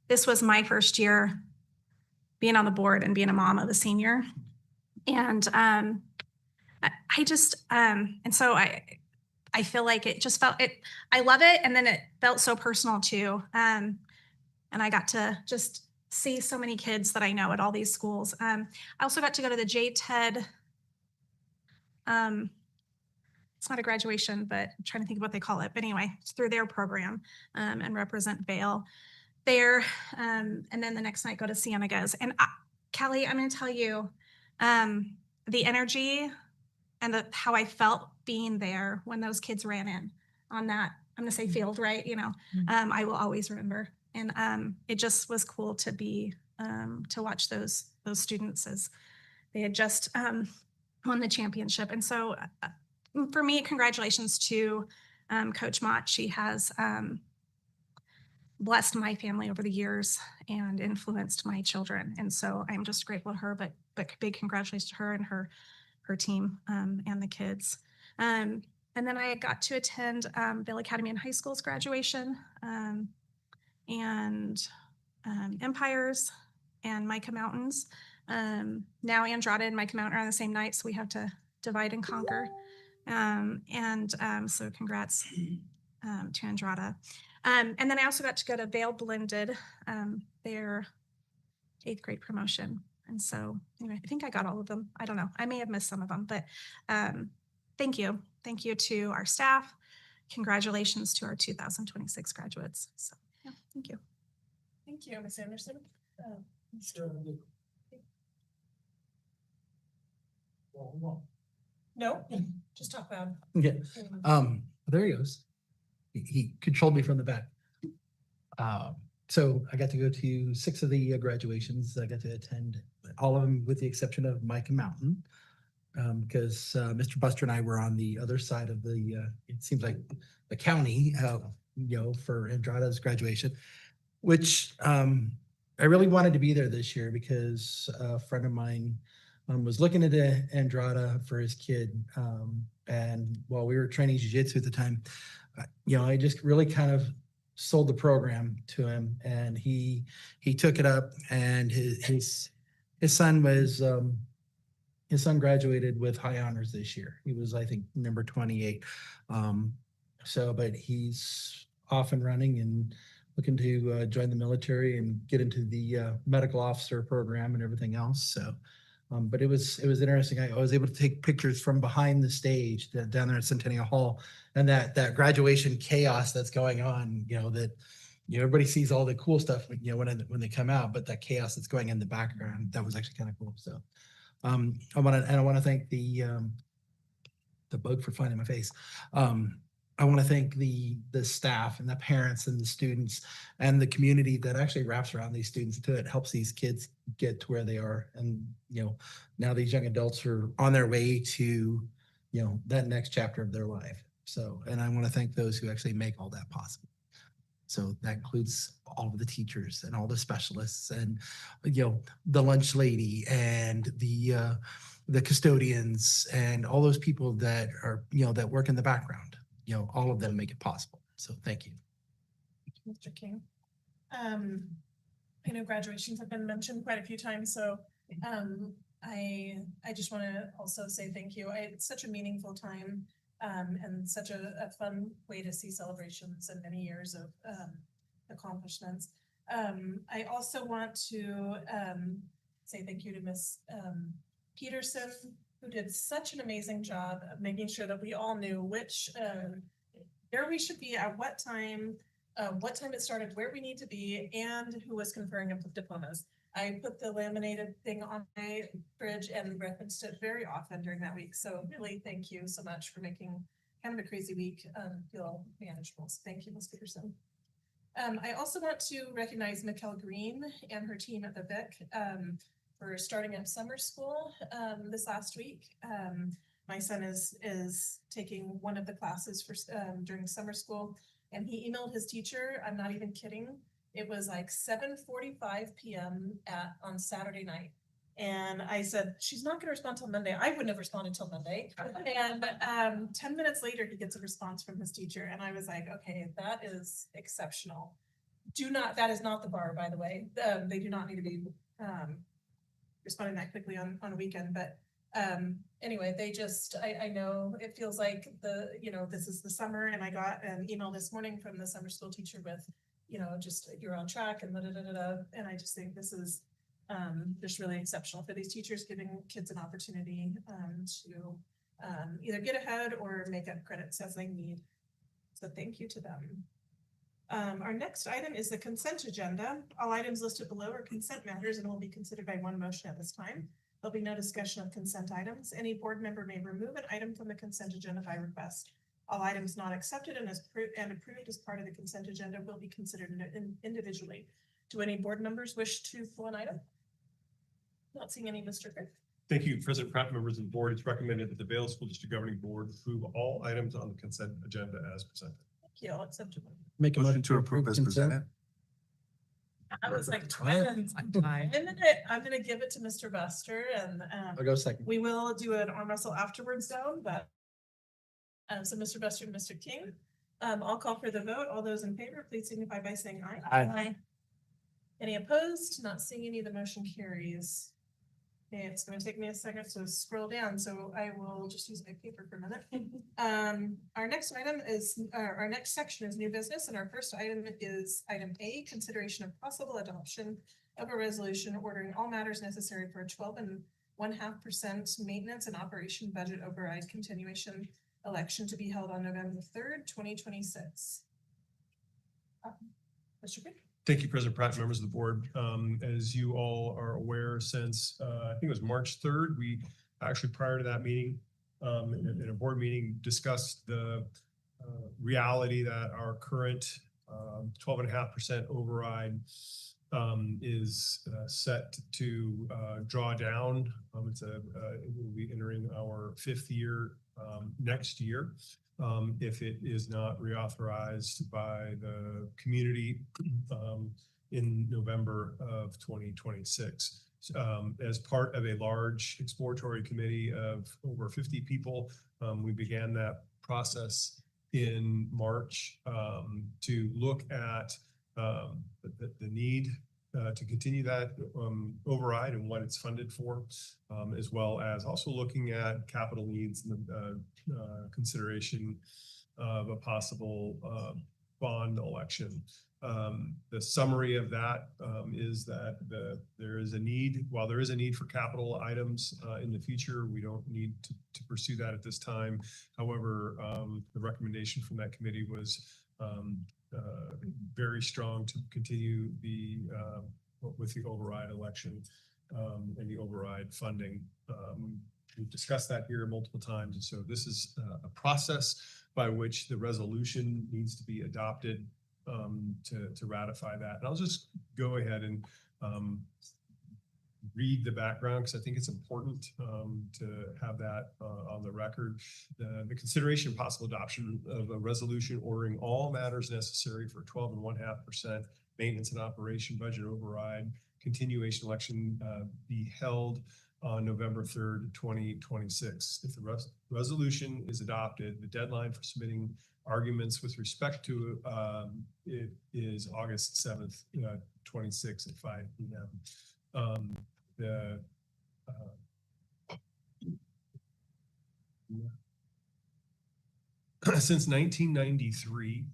this was my first year being on the board and being a mom of a senior. And I feel like it just felt I love it. And then it felt so personal too. And I got to just see so many kids that I know at all these schools. I also got to go to the JTED. It's not a graduation, but I'm trying to think of what they call it. But anyway, it's through their program and represent Vail there. And then the next night go to Cienegas. And Kelly, I'm going to tell you the energy and how I felt being there when those kids ran in on that, I'm going to say field, right? You know, I will always remember. And it just was cool to be, to watch those students as they had just won the championship. And so for me, congratulations to Coach Mott. She has blessed my family over the years and influenced my children. And so I'm just grateful to her, but big congratulations to her and her team and the kids. And then I got to attend Vail Academy and High School's graduation and Empires and Micah Mountains. Now Andrada and Micah Mountain are on the same night, so we have to divide and conquer. So congrats to Andrada. And then I also got to go to Vail Blended, their 8th grade promotion. And so anyway, I think I got all of them. I don't know. I may have missed some of them, but thank you. Thank you to our staff. Congratulations to our 2026 graduates. So yeah, thank you. Thank you, Ms. Anderson. No, just talk loud. Okay. There he goes. He controlled me from the back. So I got to go to 6 of the graduations. I got to attend all of them with the exception of Micah Mountain, because Mr. Buster and I were on the other side of the, it seems like the county, for Andrada's graduation, which I really wanted to be there this year because a friend of mine was looking at Andrada for his kid. And while we were training jiu-jitsu at the time, I just really kind of sold the program to him, and he took it up, and his son graduated with high honors this year. He was, I think, number 28. But he's off and running and looking to join the military and get into the medical officer program and everything else. So, but it was interesting. I was able to take pictures from behind the stage down there at Centennial Hall, and that graduation chaos that's going on. Everybody sees all the cool stuff when they come out, but that chaos that's going in the background, that was actually kind of cool. So, I want to thank the bug for finding my face. I want to thank the staff and the parents and the students and the community that actually wraps around these students too. It helps these kids get to where they are. And, now these young adults are on their way to, that next chapter of their life. So, and I want to thank those who actually make all that possible. So that includes all of the teachers and all the specialists and, the lunch lady and the the custodians and all those people that are, that work in the background, all of them make it possible. So thank you. Mr. King. I know graduations have been mentioned quite a few times, so I just want to also say thank you. It's such a meaningful time and such a fun way to see celebrations and many years of accomplishments. I also want to say thank you to Miss Peterson, who did such an amazing job of making sure that we all knew which where we should be at what time it started, where we need to be, and who was conferring diplomas. I put the laminated thing on my fridge and referenced it very often during that week. So really, thank you so much for making kind of a crazy week feel manageable. So thank you, Ms. Peterson. I also want to recognize Mikkel Green and her team at the VIC for starting up summer school this last week. My son is taking one of the classes for during summer school, and he emailed his teacher. I'm not even kidding. It was like 7:45 p.m. on Saturday night. And I said, she's not going to respond till Monday. I wouldn't have responded till Monday. And 10 minutes later, he gets a response from his teacher. And I was like, okay, that is exceptional. That is not the bar, by the way. They do not need to be responding that quickly on a weekend. But anyway, I know it feels like this is the summer, and I got an email this morning from the summer school teacher with, just you're on track and and I just think this is just really exceptional for these teachers, giving kids an opportunity to either get ahead or make up credits as they need. So thank you to them. Our next item is the consent agenda. All items listed below are consent matters and will be considered by one motion at this time. There'll be no discussion of consent items. Any board member may remove an item from the consent agenda by request. All items not accepted and approved as part of the consent agenda will be considered individually. Do any board members wish to pull an item? Not seeing any, Mr. Griff. Thank you, President Pratt, members of the board. It's recommended that the Vail School District Governing Board approve all items on the consent agenda as presented. Thank you. I'll accept it. Make a Motion to approve as consent. presented. I was like, I'm gonna give it to Mr. Buster, and I'll go second. we will do an arm wrestle afterwards though, but so Mr. Buster and Mr. King, I'll call for the vote. All those in favor, please signify by saying aye. Aye. Any opposed? Not seeing any, the motion carries. Okay, it's gonna take me a second to scroll down, so I will just use my paper for a minute. Our next section is new business, and our first item is item A, consideration of possible adoption of a resolution ordering all matters necessary for a 12.5% maintenance and operation budget override continuation election to be held on November 3rd, 2026. Mr. Quick. Thank you, President Pratt, members of the board. As you all are aware, since I think it was March 3rd, we actually prior to that meeting, in a board meeting, discussed the reality that our current 12.5% override is set to draw down. We'll be entering our 5th year next year. If it is not reauthorized by the community in November of 2026. As part of a large exploratory committee of over 50 people, we began that process in March to look at the need to continue that override and what it's funded for, as well as also looking at capital needs and the consideration of a possible bond election. The summary of that is that there is a need, while there is a need for capital items in the future, we don't need to pursue that at this time. However, the recommendation from that committee was very strong to continue with the override election and the override funding. We've discussed that here multiple times, and so this is a process by which the resolution needs to be adopted to ratify that. And I'll just go ahead and read the background because I think it's important to have that on the record. The consideration and possible adoption of a resolution ordering all matters necessary for 12.5% maintenance and operation budget override continuation election be held on November 3rd, 2026. If the resolution is adopted, the deadline for submitting arguments with respect to it is August 7th, 26 at 5 p.m. Since 1993,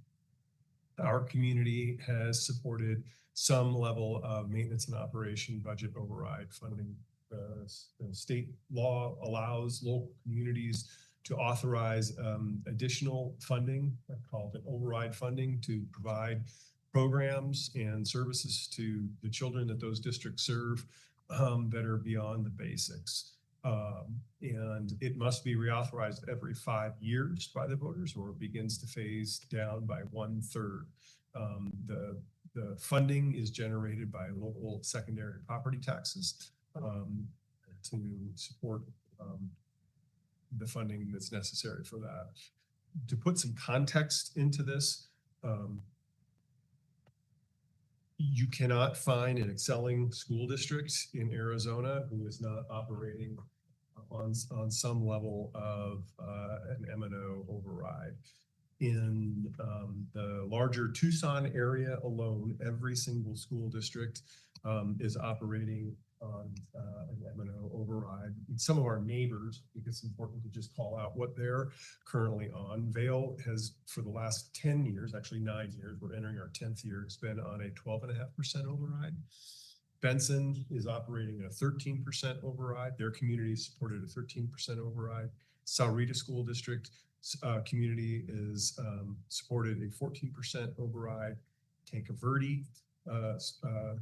our community has supported some level of maintenance and operation budget override funding. The state law allows local communities to authorize additional funding, called an override funding, to provide programs and services to the children that those districts serve that are beyond the basics. And it must be reauthorized every 5 years by the voters, or it begins to phase down by 1/3. The funding is generated by local secondary property taxes to support the funding that's necessary for that. To put some context into this, you cannot find an excelling school district in Arizona who is not operating on some level of an M&O override. In the larger Tucson area alone, every single school district is operating on an M&O override. And some of our neighbors, I think it's important to just call out what they're currently on. Vail has, for the last 10 years, actually 9 years, we're entering our 10th year, it's been on a 12.5% override. Benson is operating at a 13% override. Their community supported a 13% override. Sahuarita School District community is supported a 14% override. Tanque Verde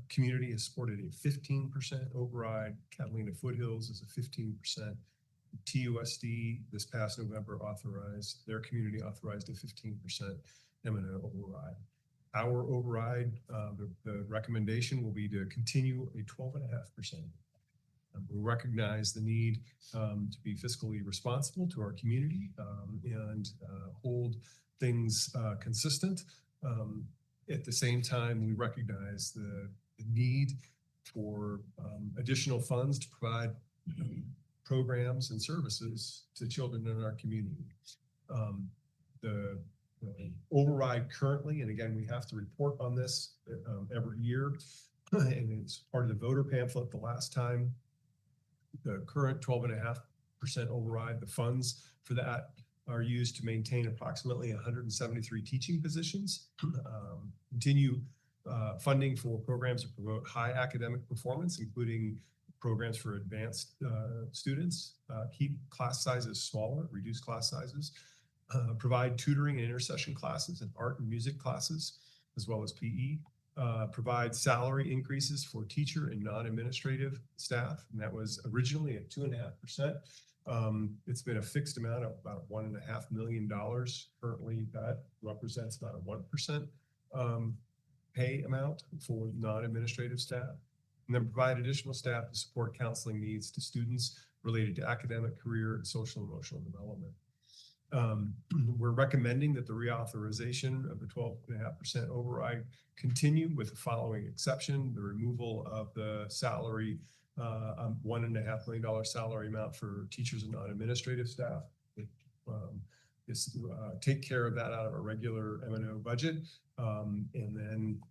community has supported a 15% override. Catalina Foothills is a 15%. TUSD this past November authorized, their community authorized a 15% M&O override. Our override, the recommendation will be to continue a 12.5%. We recognize the need to be fiscally responsible to our community and hold things consistent. At the same time, we recognize the need for additional funds to provide programs and services to children in our community. The override currently, and again, we have to report on this every year, and it's part of the voter pamphlet the last time. The current 12.5% override, the funds for that are used to maintain approximately 173 teaching positions, continue funding for programs that promote high academic performance, including programs for advanced students, keep class sizes smaller, reduce class sizes, provide tutoring and intercession classes and art and music classes, as well as PE, provide salary increases for teacher and non-administrative staff. And that was originally at 2.5%. It's been a fixed amount of about $1.5 million. Currently, that represents about a 1% pay amount for non-administrative staff. And then provide additional staff to support counseling needs to students related to academic, career, and social and emotional development. We're recommending that the reauthorization of the 12.5% override continue with the following exception: the removal of the salary, $1.5 million salary amount for teachers and non-administrative staff. Take care of that out of a regular M&O budget, and then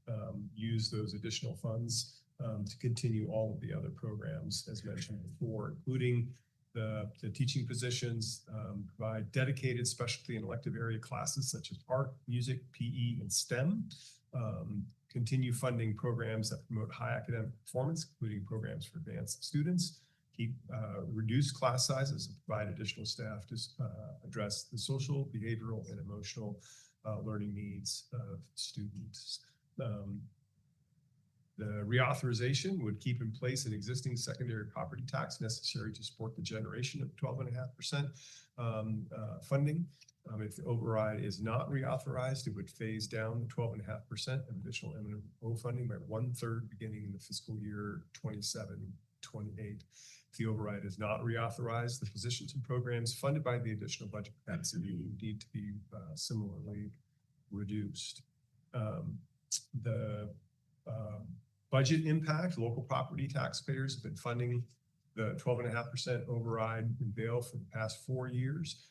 use those additional funds to continue all of the other programs as mentioned before, including the teaching positions, provide dedicated specialty and elective area classes such as art, music, PE, and STEM. Continue funding programs that promote high academic performance, including programs for advanced students. Reduce class sizes and provide additional staff to address the social, behavioral, and emotional learning needs of students. The reauthorization would keep in place an existing secondary property tax necessary to support the generation of 12.5% funding. If the override is not reauthorized, it would phase down the 12.5% of additional M&O funding by 1/3 beginning in the fiscal year 27-28. If the override is not reauthorized, the positions and programs funded by the additional budget capacity would need to be similarly reduced. The budget impact, local property taxpayers have been funding the 12.5% override in Vail for the past 4 years.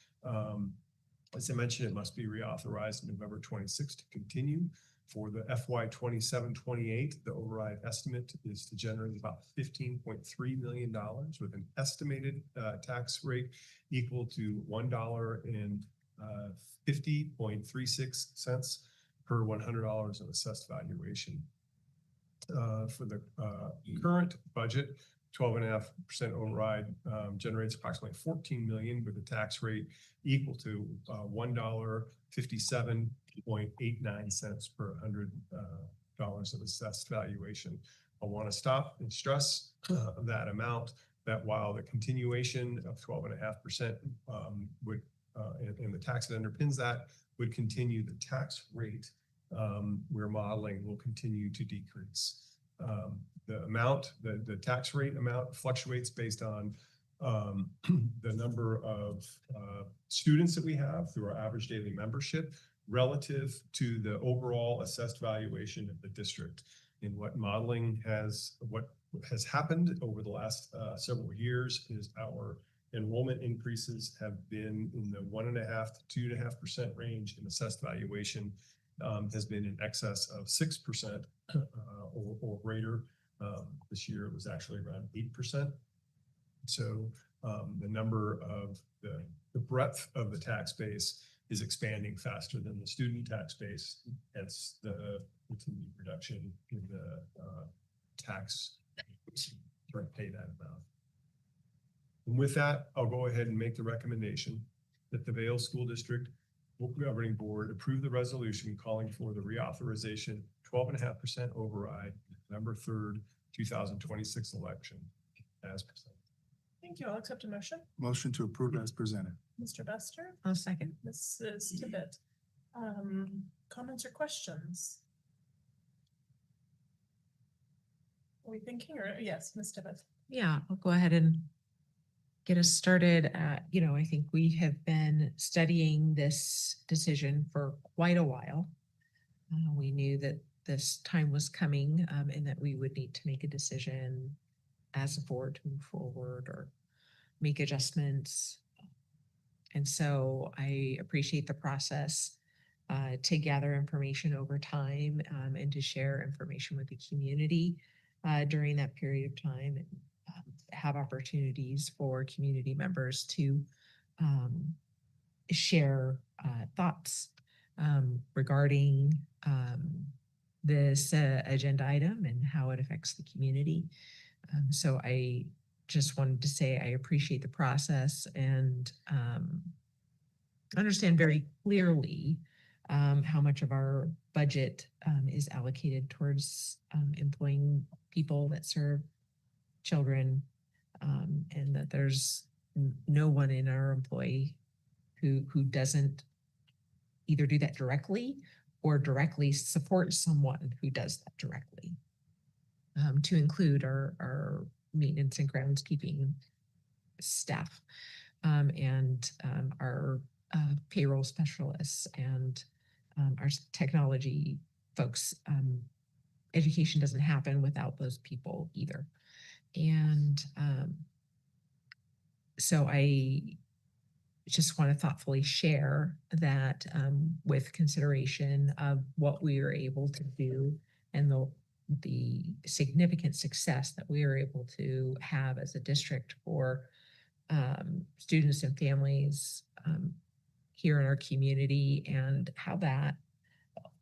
As I mentioned, it must be reauthorized November 26th to continue. For the FY 27-28, the override estimate is to generate about $15.3 million with an estimated tax rate equal to $1.50.36 per $100 of assessed valuation. For the current budget, 12.5% override generates approximately 14 million with a tax rate equal to $1.57.89 per $100 of assessed valuation. I want to stop and stress that amount, that while the continuation of 12.5% would and the tax that underpins that would continue, the tax rate we're modeling will continue to decrease. The amount, the tax rate amount fluctuates based on the number of students that we have through our average daily membership relative to the overall assessed valuation of the district. And what has happened over the last several years is our enrollment increases have been in the 1.5% to 2.5% range, and assessed valuation has been in excess of 6% or greater. This year it was actually around 8%. So the number of the breadth of the tax base is expanding faster than the student tax base. Hence the continued reduction in the tax to pay that amount. And with that, I'll go ahead and make the recommendation that the Vail School District Governing Board approve the resolution calling for the reauthorization 12.5% override November 3rd, 2026 election as presented. Thank you. I'll accept a motion. Motion to approve as presented. Mr. Bester, I'll second. Mrs. Tibbet. Comments or questions? Are we thinking, or yes, Ms. Tibbet? Yeah, I'll go ahead and get us started. I think we have been studying this decision for quite a while. We knew that this time was coming and that we would need to make a decision as a board to move forward or make adjustments. And so I appreciate the process to gather information over time and to share information with the community during that period of time, and have opportunities for community members to share thoughts regarding this agenda item and how it affects the community. So I just wanted to say I appreciate the process and understand very clearly how much of our budget is allocated towards employing people that serve children, and that there's no one in our employee who doesn't either do that directly or directly support someone who does that directly, to include our maintenance and groundskeeping staff and our payroll specialists and our technology folks. Education doesn't happen without those people either. And so I just want to thoughtfully share that with consideration of what we are able to do and the significant success that we are able to have as a district for students and families here in our community, and how that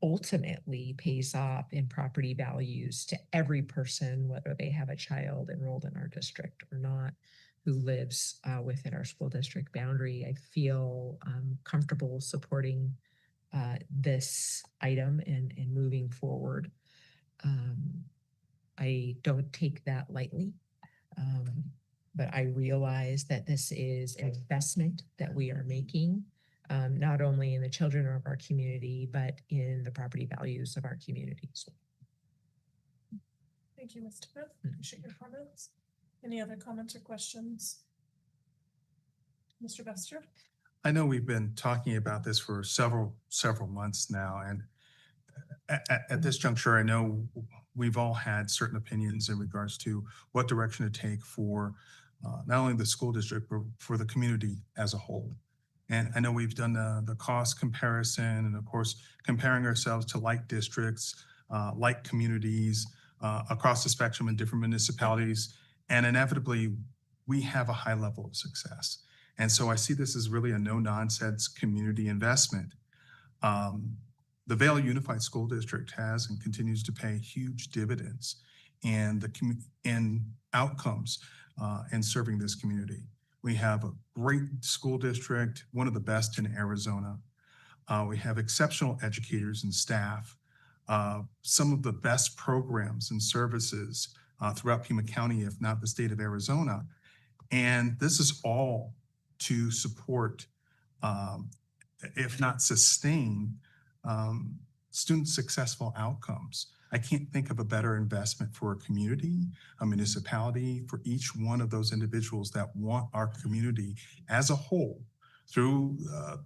ultimately pays off in property values to every person, whether they have a child enrolled in our district or not, who lives within our school district boundary. I feel comfortable supporting this item and moving forward. I don't take that lightly, but I realize that this is an investment that we are making, not only in the children of our community, but in the property values of our communities. Thank you, Ms. Tibbet. Appreciate your comments. Any other comments or questions? Mr. Bester? I know we've been talking about this for several months now, and at this juncture, I know we've all had certain opinions in regards to what direction to take for not only the school district, but for the community as a whole. And I know we've done the cost comparison and of course, comparing ourselves to like districts, like communities across the spectrum in different municipalities. And inevitably, we have a high level of success. And so I see this as really a no-nonsense community investment. The Vail Unified School District has and continues to pay huge dividends in outcomes in serving this community. We have a great school district, one of the best in Arizona. We have exceptional educators and staff, some of the best programs and services throughout Pima County, if not the state of Arizona. And this is all to support, if not sustain, student successful outcomes. I can't think of a better investment for a community, a municipality, for each one of those individuals that want our community as a whole through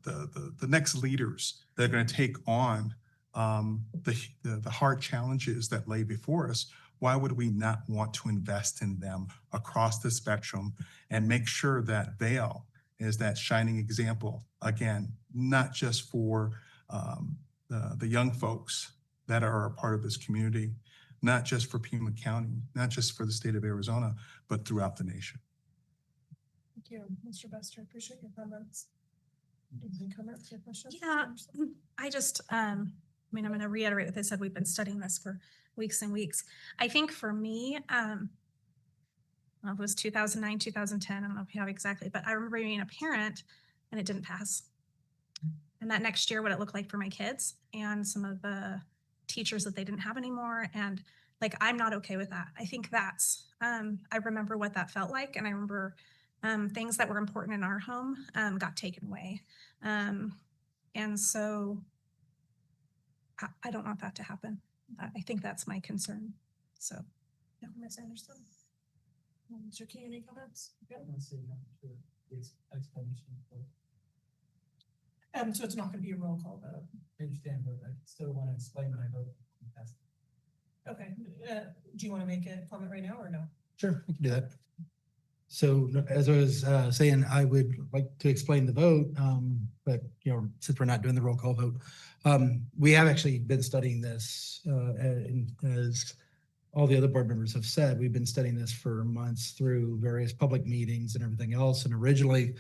the next leaders that are going to take on the hard challenges that lay before us. Why would we not want to invest in them across the spectrum and make sure that Vail is that shining example, again, not just for the young folks that are a part of this community, not just for Pima County, not just for the state of Arizona, but throughout the nation. Thank you, Mr. Bester. Appreciate your comments. Any comments or questions? Yeah, I just, I mean, I'm going to reiterate what I said. We've been studying this for weeks and weeks. I think for me, well, it was 2009, 2010. I don't know if you have exactly, but I remember being a parent and it didn't pass. And that next year, what it looked like for my kids and some of the teachers that they didn't have anymore. And like, I'm not okay with that. I think that's, I remember what that felt like. And I remember things that were important in our home got taken away. And so I don't want that to happen. I think that's my concern. So, Yeah, Ms. Anderson. Mr. King, any comments? Okay. So it's not going to be a roll call vote. I understand, but I still want to explain my vote. Okay. Do you want to make a comment right now or no? Sure, we can do that. So as I was saying, I would like to explain the vote, but you know, since we're not doing the roll call vote, we have actually been studying this, and as all the other board members have said, we've been studying this for months through various public meetings and everything else. And originally,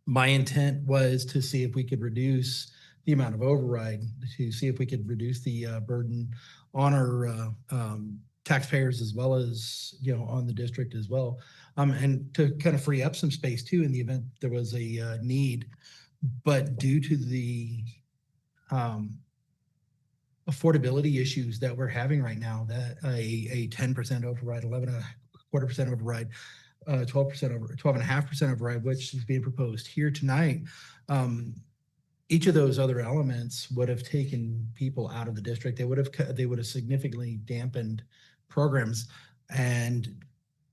my intent was to see if we could reduce the amount of override, to see if we could reduce the burden on our taxpayers as well as, you know, on the district as well. And to kind of free up some space too in the event there was a need. But due to the affordability issues that we're having right now, that a 10% override, 11.25% override, 12.5% override, which is being proposed here tonight. Each of those other elements would have taken people out of the district. They would have significantly dampened programs, and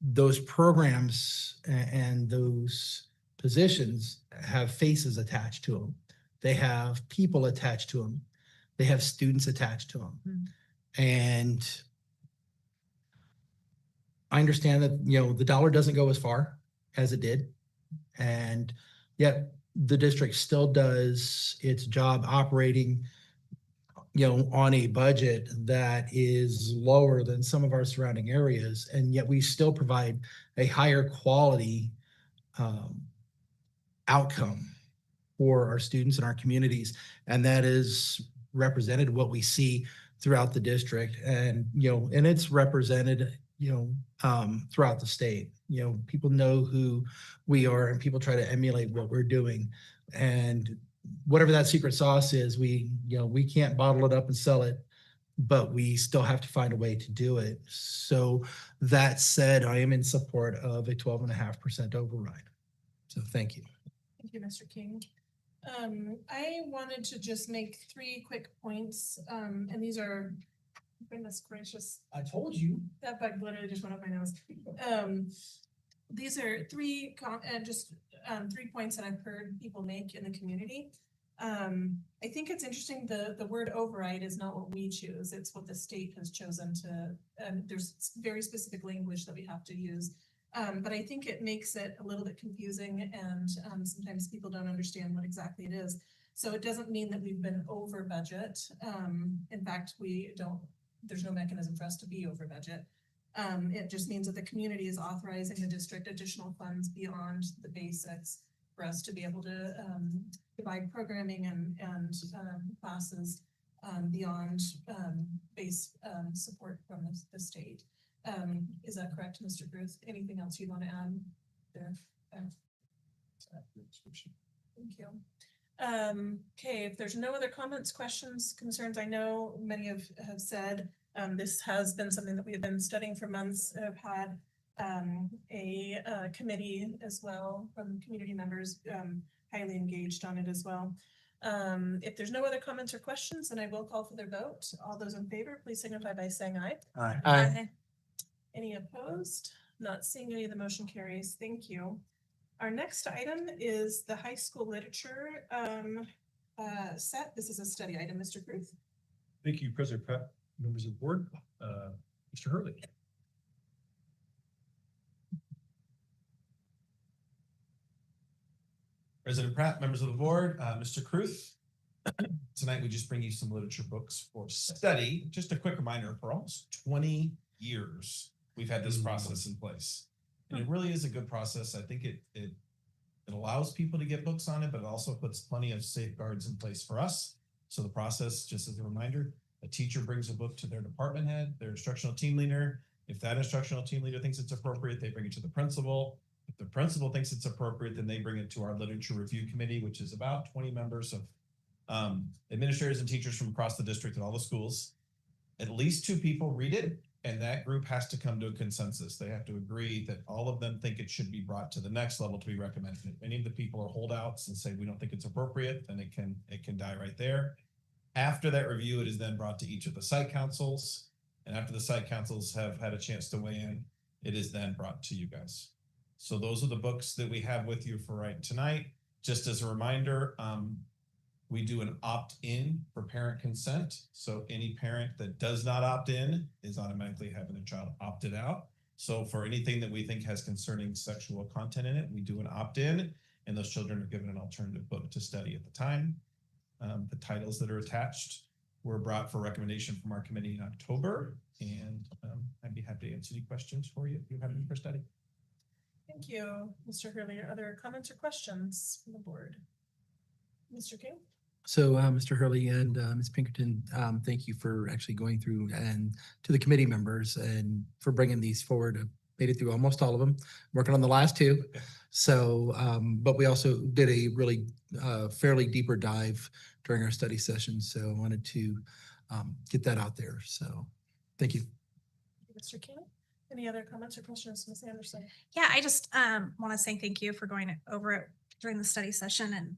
those programs and those positions have faces attached to them. They have people attached to them. They have students attached to them. And I understand that, you know, the dollar doesn't go as far as it did. And yet the district still does its job operating, you know, on a budget that is lower than some of our surrounding areas. And yet we still provide a higher quality outcome for our students and our communities. And that is represented what we see throughout the district. And, you know, and it's represented, you know, throughout the state. You know, people know who we are and people try to emulate what we're doing. And whatever that secret sauce is, we can't bottle it up and sell it, but we still have to find a way to do it. So that said, I am in support of a 12.5% override. So thank you. Thank you, Mr. King. I wanted to just make 3 quick points, and these are, goodness gracious. I told you. That bug literally just went up my nose. These are 3 points that I've heard people make in the community. I think it's interesting, the word override is not what we choose, it's what the state has chosen to, and there's very specific language that we have to use. But I think it makes it a little bit confusing and sometimes people don't understand what exactly it is. So it doesn't mean that we've been over budget. In fact, there's no mechanism for us to be over budget. It just means that the community is authorizing the district additional funds beyond the basics for us to be able to provide programming and classes beyond base support from the state. Is that correct, Mr. Bruce? Anything else you'd want to add there? Thank you. Okay, if there's no other comments, questions, concerns, I know many have said this has been something that we have been studying for months. I've had a committee as well from community members highly engaged on it as well. If there's no other comments or questions, then I will call for their vote. All those in favor, please signify by saying aye. Aye. Aye. Any opposed? Not seeing any, the motion carries. Thank you. Our next item is the high school literature set. This is a study item, Mr. Cruz. Thank you, President Pratt, members of the board. Mr. Hurley. President Pratt, members of the board, Mr. Cruz. Tonight, we just bring you some literature books for study. Just a quick reminder, for almost 20 years, we've had this process in place. And it really is a good process. I think it allows people to get books on it, but it also puts plenty of safeguards in place for us. So the process, just as a reminder, a teacher brings a book to their department head, their instructional team leader. If that instructional team leader thinks it's appropriate, they bring it to the principal. If the principal thinks it's appropriate, then they bring it to our literature review committee, which is about 20 members of administrators and teachers from across the district and all the schools. At least 2 people read it, and that group has to come to a consensus. They have to agree that all of them think it should be brought to the next level to be recommended. If any of the people are holdouts and say we don't think it's appropriate, then it can die right there. After that review, it is then brought to each of the site councils, and after the site councils have had a chance to weigh in, it is then brought to you guys. So those are the books that we have with you for right tonight. Just as a reminder, we do an opt-in for parent consent. So any parent that does not opt in is automatically having their child opted out. So for anything that we think has concerning sexual content in it, we do an opt-in, and those children are given an alternative book to study at the time. The titles that are attached were brought for recommendation from our committee in October, and I'd be happy to answer any questions for you if you have any for study. Thank you, Mr. Hurley. Are there comments or questions from the board? Mr. King? So, Mr. Hurley and Ms. Pinkerton, thank you for actually going through, and to the committee members and for bringing these forward. Made it through almost all of them, working on the last 2. So, but we also did a really fairly deeper dive during our study session. So I wanted to get that out there. So thank you. Mr. King? Any other comments or questions, Ms. Anderson? Yeah, I just want to say thank you for going over it during the study session and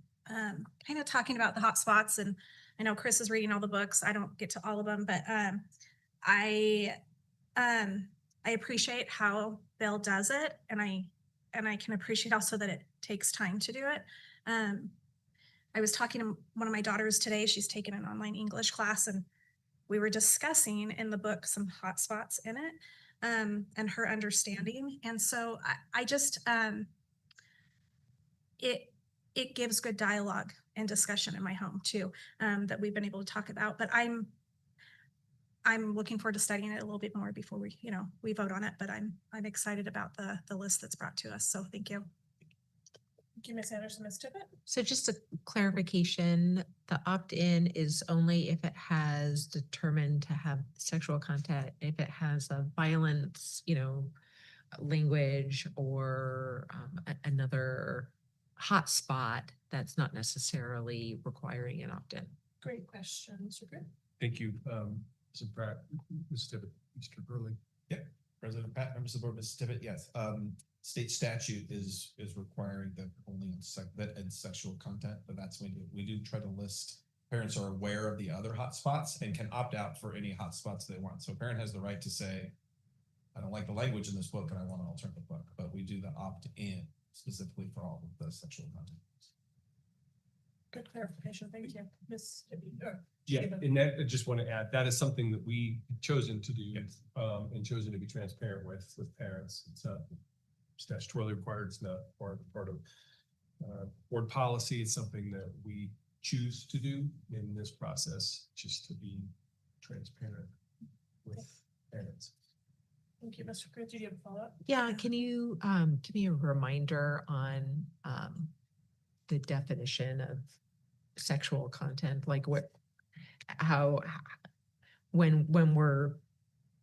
kind of talking about the hot spots. And I know Chris is reading all the books. I don't get to all of them, but I appreciate how Bill does it, and I can appreciate also that it takes time to do it. I was talking to one of my daughters today. She's taken an online English class, and we were discussing in the book some hot spots in it, and her understanding. And so I just it gives good dialogue and discussion in my home too, that we've been able to talk about. But I'm looking forward to studying it a little bit more before we vote on it. But I'm excited about the list that's brought to us. So thank you. Thank you, Ms. Anderson. Ms. Tippett? So just a clarification, the opt-in is only if it has determined to have sexual content, if it has a violence, language or another hot spot, that's not necessarily requiring an opt-in. Great question, Mr. Green. Thank you, Mr. Pratt, Ms. Tippett, Mr. Burley. Yep, President Pratt, members of the board, Ms. Tippett, yes. State statute is requiring that only in sexual content, but that's when we do try to list. Parents are aware of the other hotspots and can opt out for any hotspots they want. So a parent has the right to say, I don't like the language in this book and I want an alternative book, but we do the opt-in specifically for all of the sexual content. Good clarification. Thank you. Ms. Yeah, and that, I just want to add, that is something that we chosen to do, and chosen to be transparent with parents. It's not statutorily required, it's not part of board policy. It's something that we choose to do in this process, just to be transparent with parents. Thank you, Mr. Cruz. Do you have a follow-up? Yeah, can you give me a reminder on the definition of sexual content? Like how when we're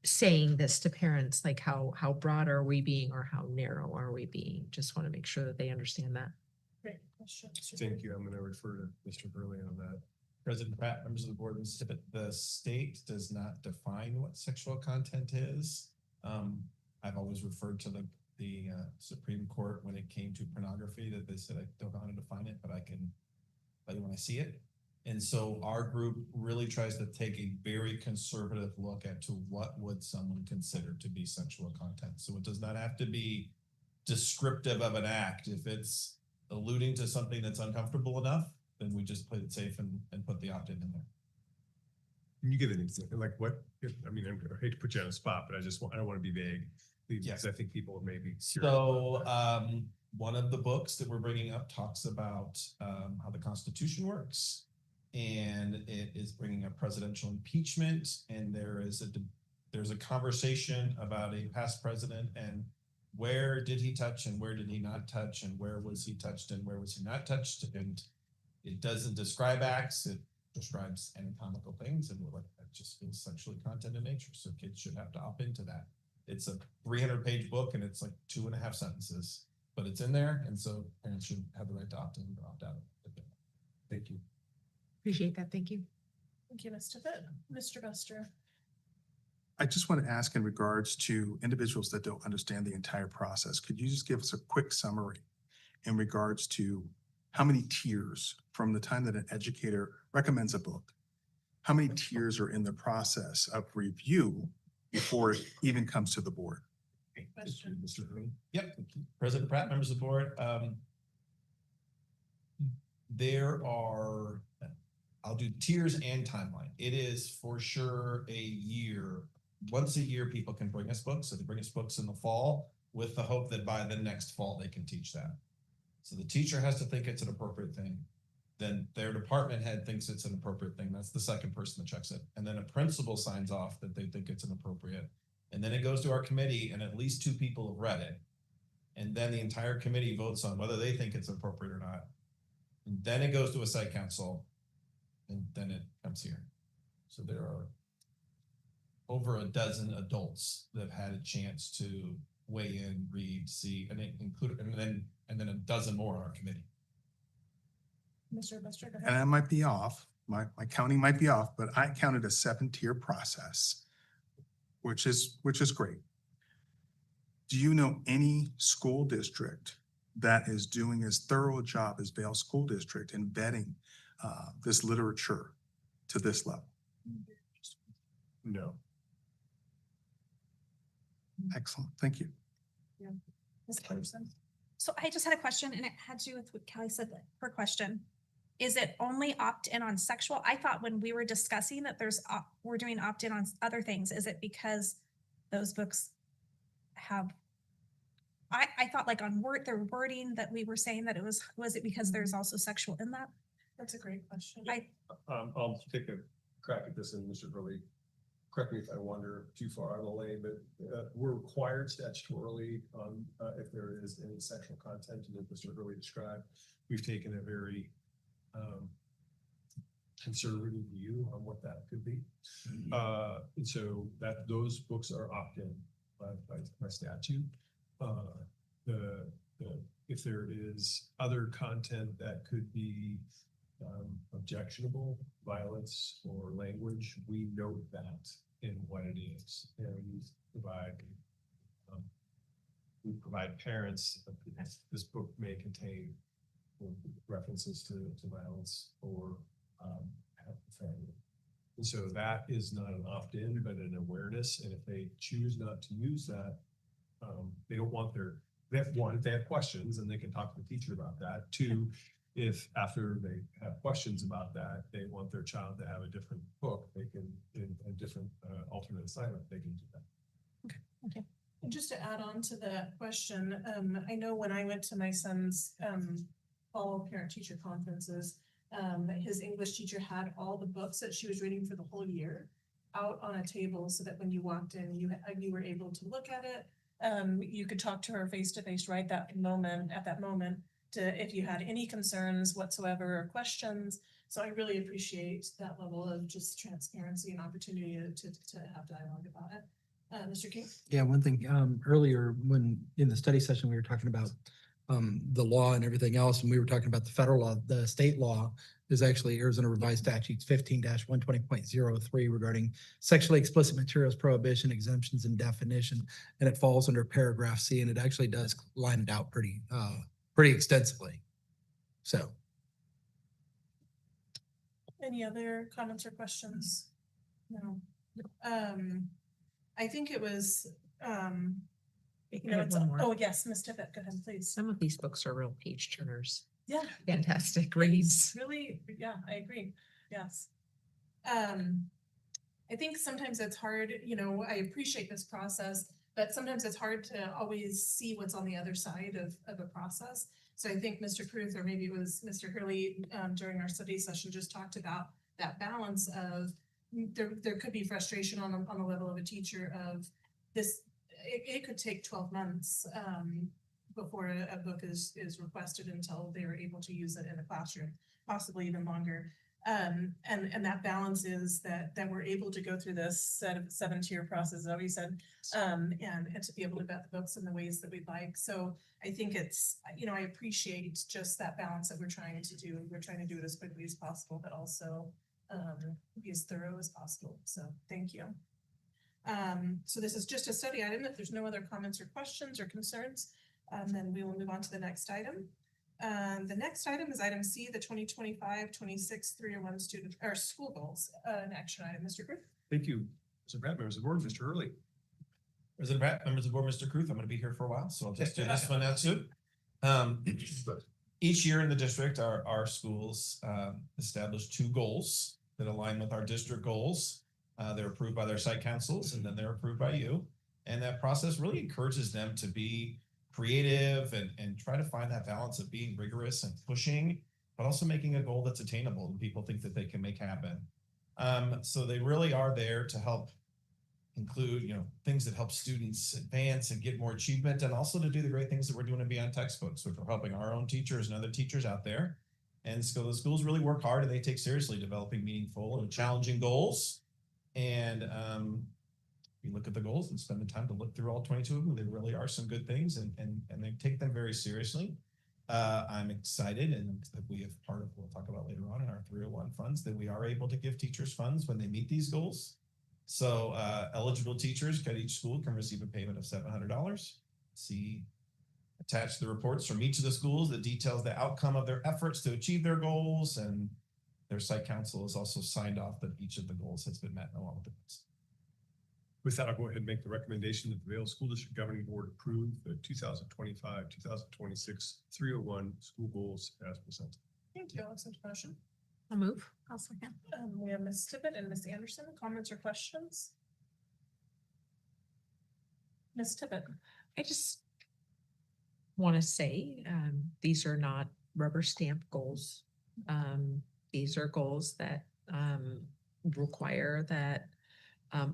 saying this to parents, like how broad are we being or how narrow are we being? Just want to make sure that they understand that. Great question. Thank you. I'm going to refer to Mr. Burley on that. President Pratt, members of the board, the state does not define what sexual content is. I've always referred to the Supreme Court when it came to pornography, that they said, I don't know how to define it, but I can tell you when I see it. And so our group really tries to take a very conservative look at to what would someone consider to be sexual content. So it does not have to be descriptive of an act. If it's alluding to something that's uncomfortable enough, then we just play it safe and put the opt-in in there. Can you give an example? Like what? I mean, I hate to put you on the spot, but I don't want to be vague. Because I think people may be curious. So one of the books that we're bringing up talks about how the Constitution works, and it is bringing up presidential impeachment, and there's a conversation about a past president and where did he touch and where did he not touch and where was he touched and where was he not touched, and it doesn't describe acts, it describes anatomical things, and we're like, that just feels sexually content in nature, so kids should have to opt into that. It's a 300-page book and it's like 2.5 sentences, but it's in there, and so parents should have the right to opt in or opt out. Thank you. Appreciate that. Thank you. Thank you, Mr. Pitt. Mr. Buster. I just want to ask in regards to individuals that don't understand the entire process, could you just give us a quick summary in regards to how many tiers from the time that an educator recommends a book, how many tiers are in the process of review before it even comes to the board? Great question. Mr. Green. Yep. President Pratt, members of the board. There are, I'll do tiers and timeline. It is for sure a year. Once a year, people can bring us books. So they bring us books in the fall with the hope that by the next fall, they can teach that. So the teacher has to think it's an appropriate thing. Then their department head thinks it's an appropriate thing. That's the second person that checks it. And then a principal signs off that they think it's an appropriate. And then it goes to our committee and at least 2 people have read it. And then the entire committee votes on whether they think it's appropriate or not. And then it goes to a site council and then it comes here. So there are over a dozen adults that have had a chance to weigh in, read, see, and include, and then a dozen more on our committee. Mr. Buster, go And ahead. I might be off, my counting might be off, but I counted a 7-tier process, which is great. Do you know any school district that is doing as thorough a job as Vail School District in vetting this literature to this level? No. Excellent, thank you. Yeah. Ms. Peterson. So I just had a question and it had to do with what Kelly said, her question. Is it only opt-in on sexual? I thought when we were discussing that we're doing opt-in on other things. Is it because those books have, I thought like on their wording that we were saying that was it because there's also sexual in that? That's a great question. I'll take a crack at this, and Mr. Burley, correct me if I wander too far out of the lane, but we're required statutorily on if there is any sexual content, and as Mr. Burley described, we've taken a very conservative view on what that could be. And so that those books are opt-in by statute. If there is other content that could be objectionable, violence or language, we note that in what it is, and we provide parents. This book may contain references to violence or family. And so that is not an opt-in, but an awareness. And if they choose not to use that, they don't want if they have questions, and they can talk to the teacher about that. 2, if after they have questions about that, they want their child to have a different book, they can, in a different alternate assignment, they can do that. Okay. And just to add on to that question, I know when I went to my son's fall parent-teacher conferences, his English teacher had all the books that she was reading for the whole year out on a table so that when you walked in, you were able to look at it. You could talk to her face to face right at that moment to if you had any concerns whatsoever or questions. So I really appreciate that level of just transparency and opportunity to have dialogue about it. Mr. King? Yeah, one thing, earlier when in the study session, we were talking about the law and everything else, and we were talking about the federal law, the state law is actually Arizona Revised Statutes 15-120.03 regarding sexually explicit materials prohibition, exemptions, and definition, and it falls under paragraph C, and it actually does line it out pretty extensively. So. Any other comments or questions? No. I think it was, oh yes, Ms. Tippett, go ahead, please. Some of these books are real page turners. Yeah. Fantastic reads. Really, yeah, I agree. Yes. I think sometimes it's hard, I appreciate this process, but sometimes it's hard to always see what's on the other side of a process. So I think Mr. Kruth, or maybe it was Mr. Hurley during our study session, just talked about that balance of there could be frustration on the level of a teacher of this. It could take 12 months before a book is requested until they are able to use it in a classroom, possibly even longer. And that balance is that we're able to go through this 7-tier process, as we said, and to be able to vet the books in the ways that we'd like. So I think it's, I appreciate just that balance that we're trying to do. We're trying to do it as quickly as possible, but also be as thorough as possible. So thank you. So this is just a study item. If there's no other comments or questions or concerns, then we will move on to the next item. The next item is item C, the 2025-26 301 student or school goals, an action item. Mr. Kruth. Thank you, Mr. Pratt, members of the board, Mr. Hurley. President Pratt, members of the board, Mr. Kruth, I'm going to be here for a while, so I'll just do this one now too. Each year in the district, our schools establish 2 goals that align with our district goals. They're approved by their site councils, and then they're approved by you. And that process really encourages them to be creative and try to find that balance of being rigorous and pushing, but also making a goal that's attainable and people think that they can make happen. So they really are there to help include, things that help students advance and get more achievement, and also to do the great things that we're doing beyond textbooks, which are helping our own teachers and other teachers out there. And so the schools really work hard and they take seriously developing meaningful and challenging goals. And you look at the goals and spend the time to look through all 22 of them. They really are some good things, and they take them very seriously. I'm excited, and that we have part of, we'll talk about later on in our 301 funds, that we are able to give teachers funds when they meet these goals. So eligible teachers at each school can receive a payment of $700. See attached the reports from each of the schools that details the outcome of their efforts to achieve their goals, and their site council has also signed off that each of the goals has been met along with the goals. With that, I'll go ahead and make the recommendation that the Vail School District Governing Board approve the 2025-2026 301 school goals as presented. Thank you. I'll accept the motion. I'll move. I'll second. We have Ms. Tippett and Ms. Anderson. Comments or questions? Ms. Tippett. I just want to say these are not rubber stamp goals. These are goals that require that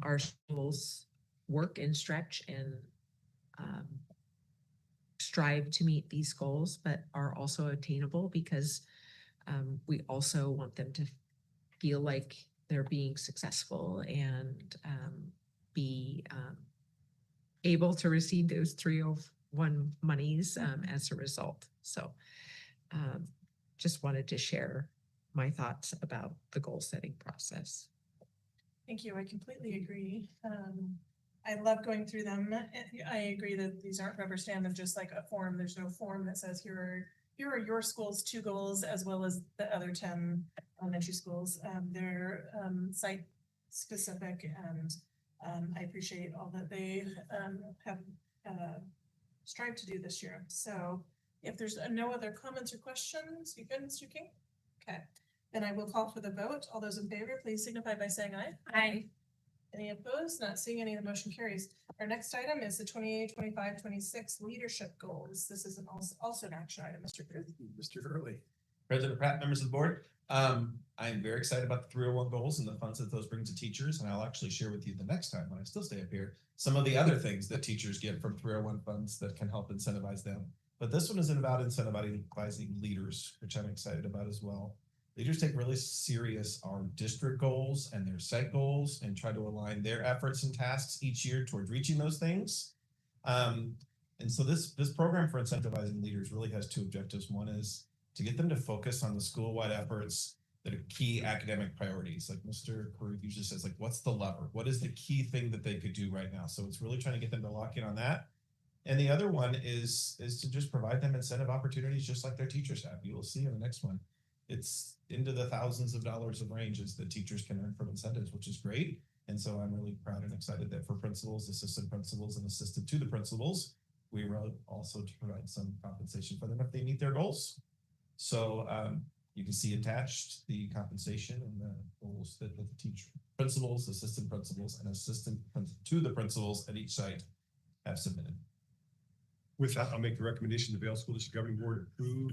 our schools work and stretch and strive to meet these goals, but are also attainable because we also want them to feel like they're being successful and be able to receive those 301 monies as a result. So just wanted to share my thoughts about the goal setting process. Thank you. I completely agree. I love going through them. I agree that these aren't rubber stamp and just like a form. There's no form that says here are your school's 2 goals as well as the other 10 elementary schools. They're site specific, and I appreciate all that they have strived to do this year. So If there's no other comments or questions, you good, Mr. King? Okay, then I will call for the vote. All those in favor, please signify by saying aye. Aye. Any opposed? Not seeing any, the motion carries. Our next item is the 28-25-26 leadership goals. This is also an action item, Mr. Cruz. Mr. Hurley. President Pratt, members of the board, I'm very excited about the 301 goals and the funds that those bring to teachers, and I'll actually share with you the next time when I still stay up here, some of the other things that teachers get from 301 funds that can help incentivize them. But this one isn't about incentivizing leaders, which I'm excited about as well. Leaders take really serious our district goals and their site goals and try to align their efforts and tasks each year towards reaching those things. And so this program for incentivizing leaders really has two objectives. One is to get them to focus on the school-wide efforts that are key academic priorities. Like Mr. Corey usually says, like, what's the lever? What is the key thing that they could do right now? So it's really trying to get them to lock in on that. And the other one is to just provide them incentive opportunities just like their teachers have. You will see in the next one. It's into the thousands of dollars of ranges that teachers can earn from incentives, which is great. And so I'm really proud and excited that for principals, assistant principals, and assistant to the principals, we were also to provide some compensation for them if they meet their goals. So you can see attached the compensation and the goals that the teacher, principals, assistant principals, and assistant to the principals at each site have submitted. With that, I'll make the recommendation the Vail School District Governing Board approve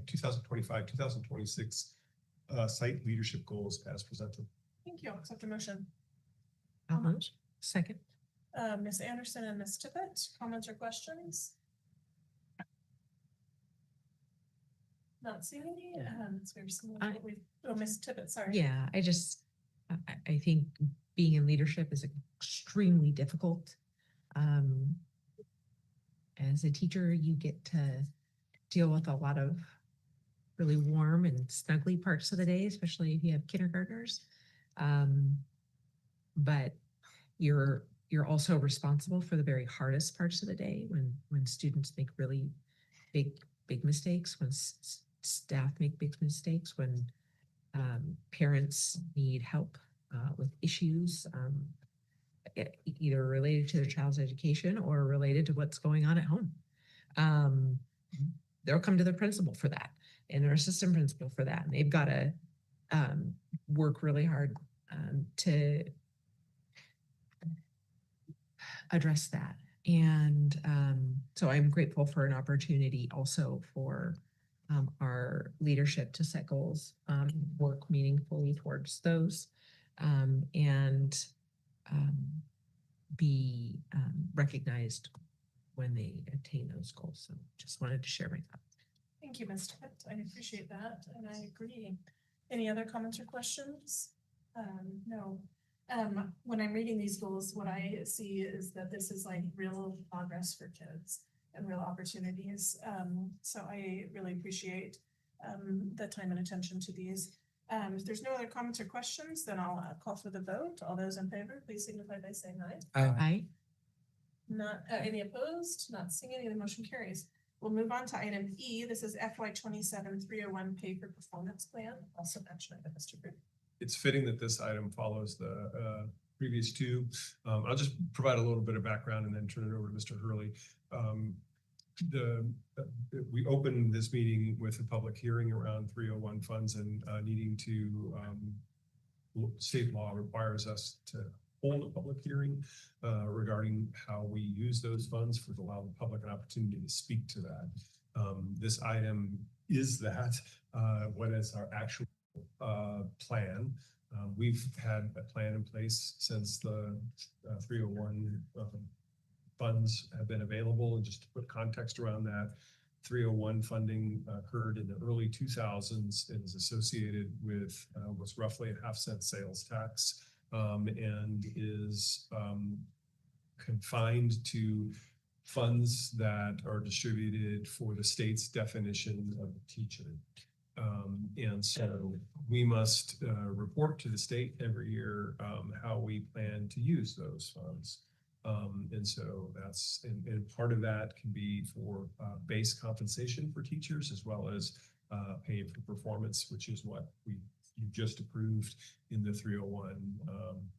2025-2026 site leadership goals as presented. Thank you. I'll accept the motion. Second. Ms. Anderson and Ms. Tippett, comments or questions? Not seeing any. It's very similar to what we. Oh, Ms. Tippett, sorry. Yeah, I think being in leadership is extremely difficult. As a teacher, you get to deal with a lot of really warm and snuggly parts of the day, especially if you have kindergartners. But you're also responsible for the very hardest parts of the day when students make really big mistakes, when staff make big mistakes, when parents need help with issues, either related to their child's education or related to what's going on at home. They'll come to the principal for that and their assistant principal for that. And they've got to work really hard to address that. And so I'm grateful for an opportunity also for our leadership to set goals, work meaningfully towards those, and be recognized when they attain those goals. So just wanted to share my thoughts. Thank you, Ms. Tippett. I appreciate that, and I agree. Any other comments or questions? No. When I'm reading these goals, what I see is that this is like real progress for kids and real opportunities. So I really appreciate the time and attention to these. If there's no other comments or questions, then I'll call for the vote. All those in favor, please signify by saying aye. Aye. Not any opposed, not seeing any, the motion carries. We'll move on to item E. This is FY 27-301 pay for performance plan. Also action item, Mr. Group. It's fitting that this item follows the previous two. I'll just provide a little bit of background and then turn it over to Mr. Hurley. We opened this meeting with a public hearing around 301 funds and needing to, state law requires us to hold a public hearing regarding how we use those funds to allow the public an opportunity to speak to that. This item is that, what is our actual plan. We've had a plan in place since the 301 funds have been available, and just to put context around that, 301 funding occurred in the early 2000s. It is associated with what's roughly a 0.5-cent sales tax and is confined to funds that are distributed for the state's definition of teacher. And so we must report to the state every year how we plan to use those funds. And so that's, and part of that can be for base compensation for teachers, as well as pay for performance, which is what you just approved in the 301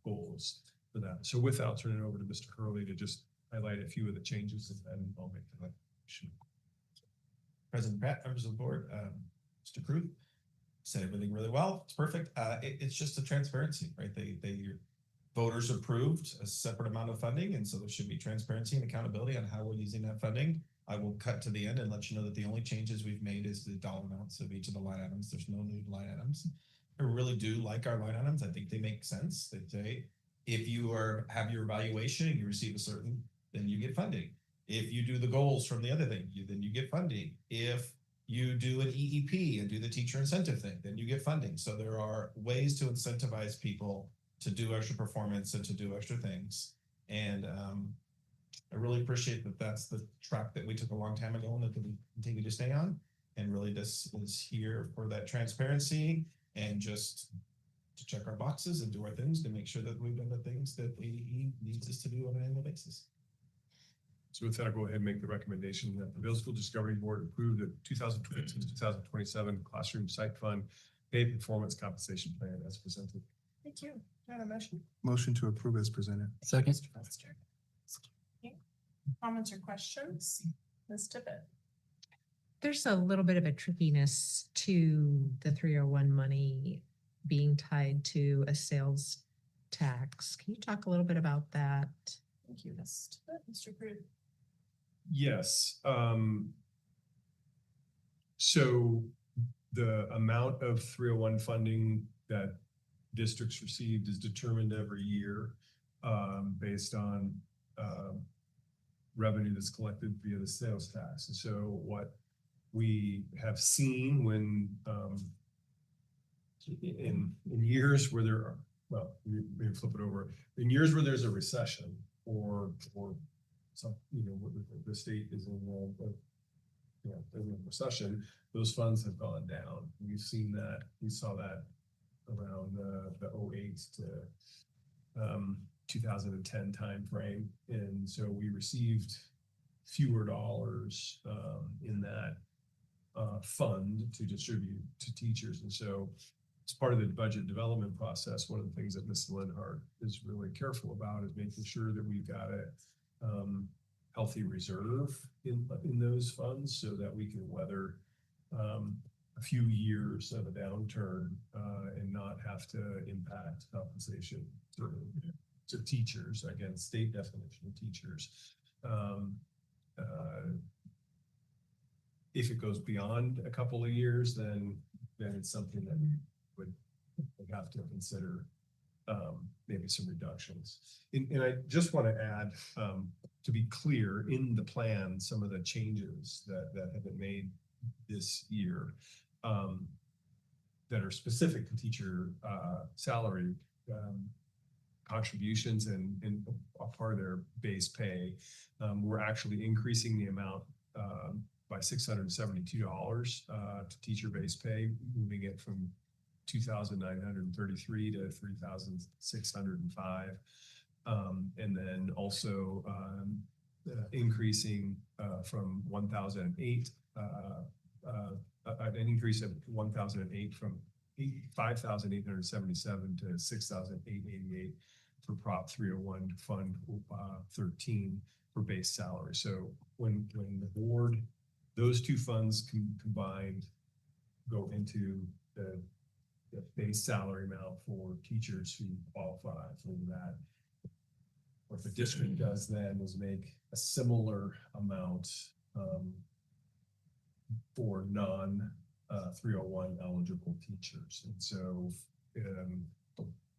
goals for that. So with that, I'll turn it over to Mr. Hurley to just highlight a few of the changes, and then I'll make the recommendation. President Pratt, members of the board, Mr. Kruth said everything really well. It's perfect. It's just a transparency, right? Voters approved a separate amount of funding, and so there should be transparency and accountability on how we're using that funding. I will cut to the end and let you know that the only changes we've made is the dollar amounts of each of the line items. There's no new line items. I really do like our line items. I think they make sense. They say if you have your evaluation and you receive a certain, then you get funding. If you do the goals from the other thing, then you get funding. If you do an EEP and do the teacher incentive thing, then you get funding. So there are ways to incentivize people to do extra performance and to do extra things. And I really appreciate that that's the track that we took a long time ago and that we continue to stay on. And really this is here for that transparency and just to check our boxes and do our things to make sure that we've done the things that AE needs us to do on an annual basis. So with that, I'll go ahead and make the recommendation that the Vail School District Governing Board approve the 2026-2027 Classroom Site Fund Pay Performance Compensation Plan as presented. Thank you. Can I have a motion? Motion to approve as presented. Second. Okay. Comments or questions? Ms. Tippett? There's a little bit of a trickiness to the 301 money being tied to a sales tax. Can you talk a little bit about that? Thank you, Ms. Tippett. Mr. Crew? Yes. So the amount of 301 funding that districts received is determined every year based on revenue that's collected via the sales tax. And so what we have seen when in years where there are, well, maybe flip it over, in years where there's a recession or some, the state is in a recession, those funds have gone down. We've seen that. We saw that around the 08 to 2010 timeframe, and so we received fewer dollars in that fund to distribute to teachers. And so as part of the budget development process, one of the things that Ms. Lindhart is really careful about is making sure that we've got a healthy reserve in those funds so that we can weather a few years of a downturn and not have to impact compensation to teachers, again, state definition of teachers. If it goes beyond a couple of years, then it's something that we would have to consider maybe some reductions. And I just want to add, to be clear, in the plan, some of the changes that have been made this year that are specific to teacher salary contributions and a part of their base pay. We're actually increasing the amount by $672 to teacher base pay, moving it from $2,933 to $3,605, and then also increasing from 1,008, an increase of 1,008 from 5,877 to 6,888 for Prop 301 Fund 13 for base salary. So when the board, those two funds combined go into the base salary amount for teachers who qualify for that. What the district does then is make a similar amount for non 301 eligible teachers. And so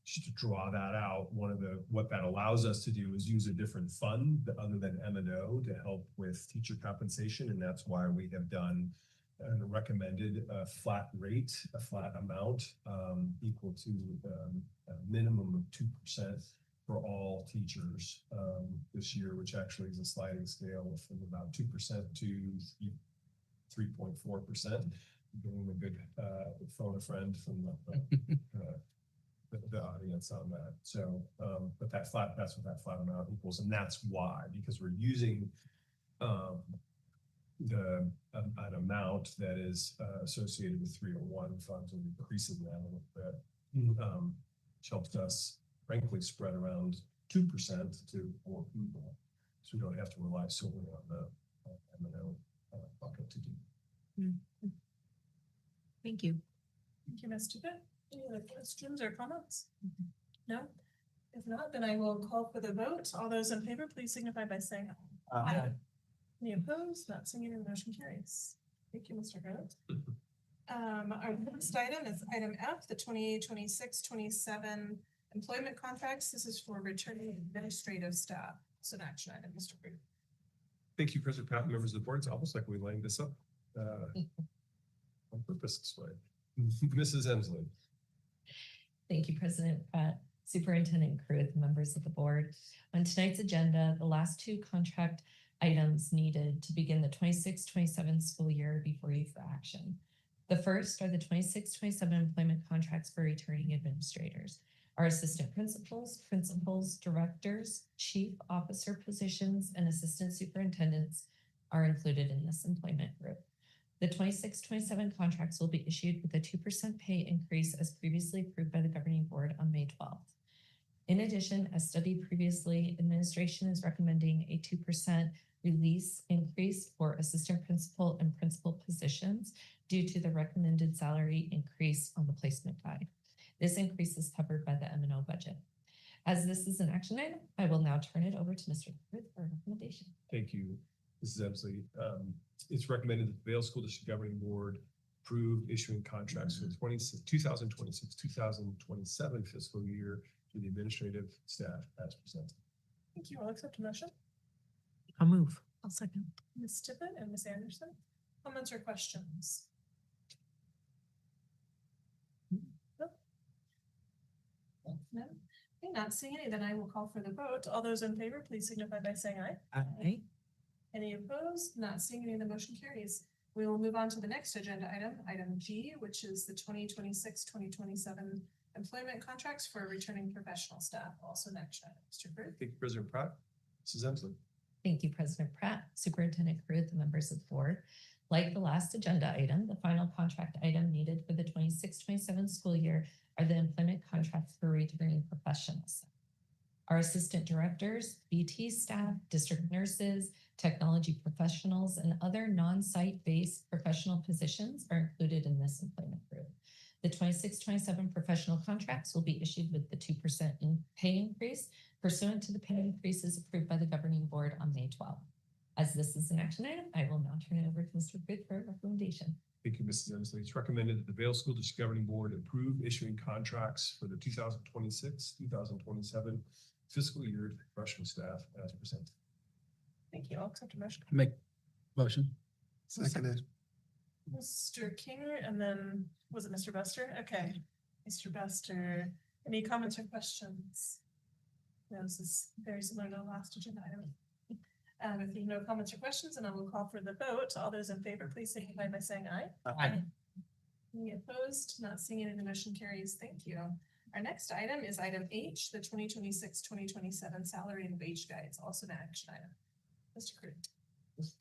just to draw that out, what that allows us to do is use a different fund other than M&O to help with teacher compensation. And that's why we have done and recommended a flat rate, a flat amount equal to a minimum of 2% for all teachers this year, which actually is a sliding scale from about 2% to 3.4%. Doing a good phone a friend from the audience on that. So, but that's what that flat amount equals, and that's why, because we're using an amount that is associated with 301 funds and increasing that a little bit, which helps us, frankly, spread around 2% to more people, so we don't have to rely solely on the M&O bucket to do Ms. Tippett. Any other questions or comments? No? If not, then I will call for the vote. All those in favor, please signify by saying aye. Any opposed? Not seeing any, the motion carries. Thank you, Mr. Grote. Our next item is item F, the 2026-27 employment contracts. This is for returning administrative staff. It's an action item, Mr. Grote. Thank you, President Pratt, members of the board. It's almost like we lined this up on purpose this way. Mrs. Emsley. Thank you, President Pratt, Superintendent Kruth, members of the board. On tonight's agenda, the last two contract items needed to begin the 26-27 school year before you for action. The first are the 26-27 employment contracts for returning administrators. Our assistant principals, directors, chief officer positions, and assistant superintendents are included in this employment group. The 26-27 contracts will be issued with a 2% pay increase as previously approved by the governing board on May 12th. In addition, as studied previously, administration is recommending a 2% release increase for assistant principal and principal positions due to the recommended salary increase on the placement guide. This increase is covered by the M&O budget. As this is an action item, I will now turn it over to Mr. Kruth for a recommendation. Thank you, Mrs. Emsley. It's recommended that the Vail School District Governing Board approve issuing contracts for the 2026-2027 fiscal year to the administrative staff as presented. Thank you. I'll accept a motion. I'll move. I'll second. Ms. Tippett and Ms. Anderson. Comments or questions? No? Okay, not seeing any, then I will call for the vote. All those in favor, please signify by saying aye. Aye. Any opposed? Not seeing any, the motion carries. We will move on to the next agenda item, item G, which is the 2026-2027 employment contracts for returning professional staff. Also an action item. Mr. Kruth. Thank you, President Pratt. Mrs. Emsley. Thank you, President Pratt, Superintendent Kruth, and members of the board. Like the last agenda item, the final contract item needed for the 26-27 school year are the employment contracts for returning professionals. Our assistant directors, BT staff, district nurses, technology professionals, and other non-site-based professional positions are included in this employment group. The 26-27 professional contracts will be issued with the 2% pay increase pursuant to the pay increases approved by the governing board on May 12th. As this is an action item, I will now turn it over to Mr. Kruth for a recommendation. Thank you, Mrs. Emsley. It's recommended that the Vail School District Governing Board approve issuing contracts for the 2026-2027 fiscal year to professional staff as presented. Thank you. I'll accept a motion. Make motion. Seconded. Mr. Kinger, and then was it Mr. Buster? Okay. Mr. Buster, any comments or questions? No, this is very similar to the last agenda item. If you have no comments or questions, then I will call for the vote. All those in favor, please signify by saying aye. Aye. Any opposed? Not seeing any, the motion carries. Thank you. Our next item is item H, the 2026-2027 salary and wage guides, also an action item. Mr. Kruth.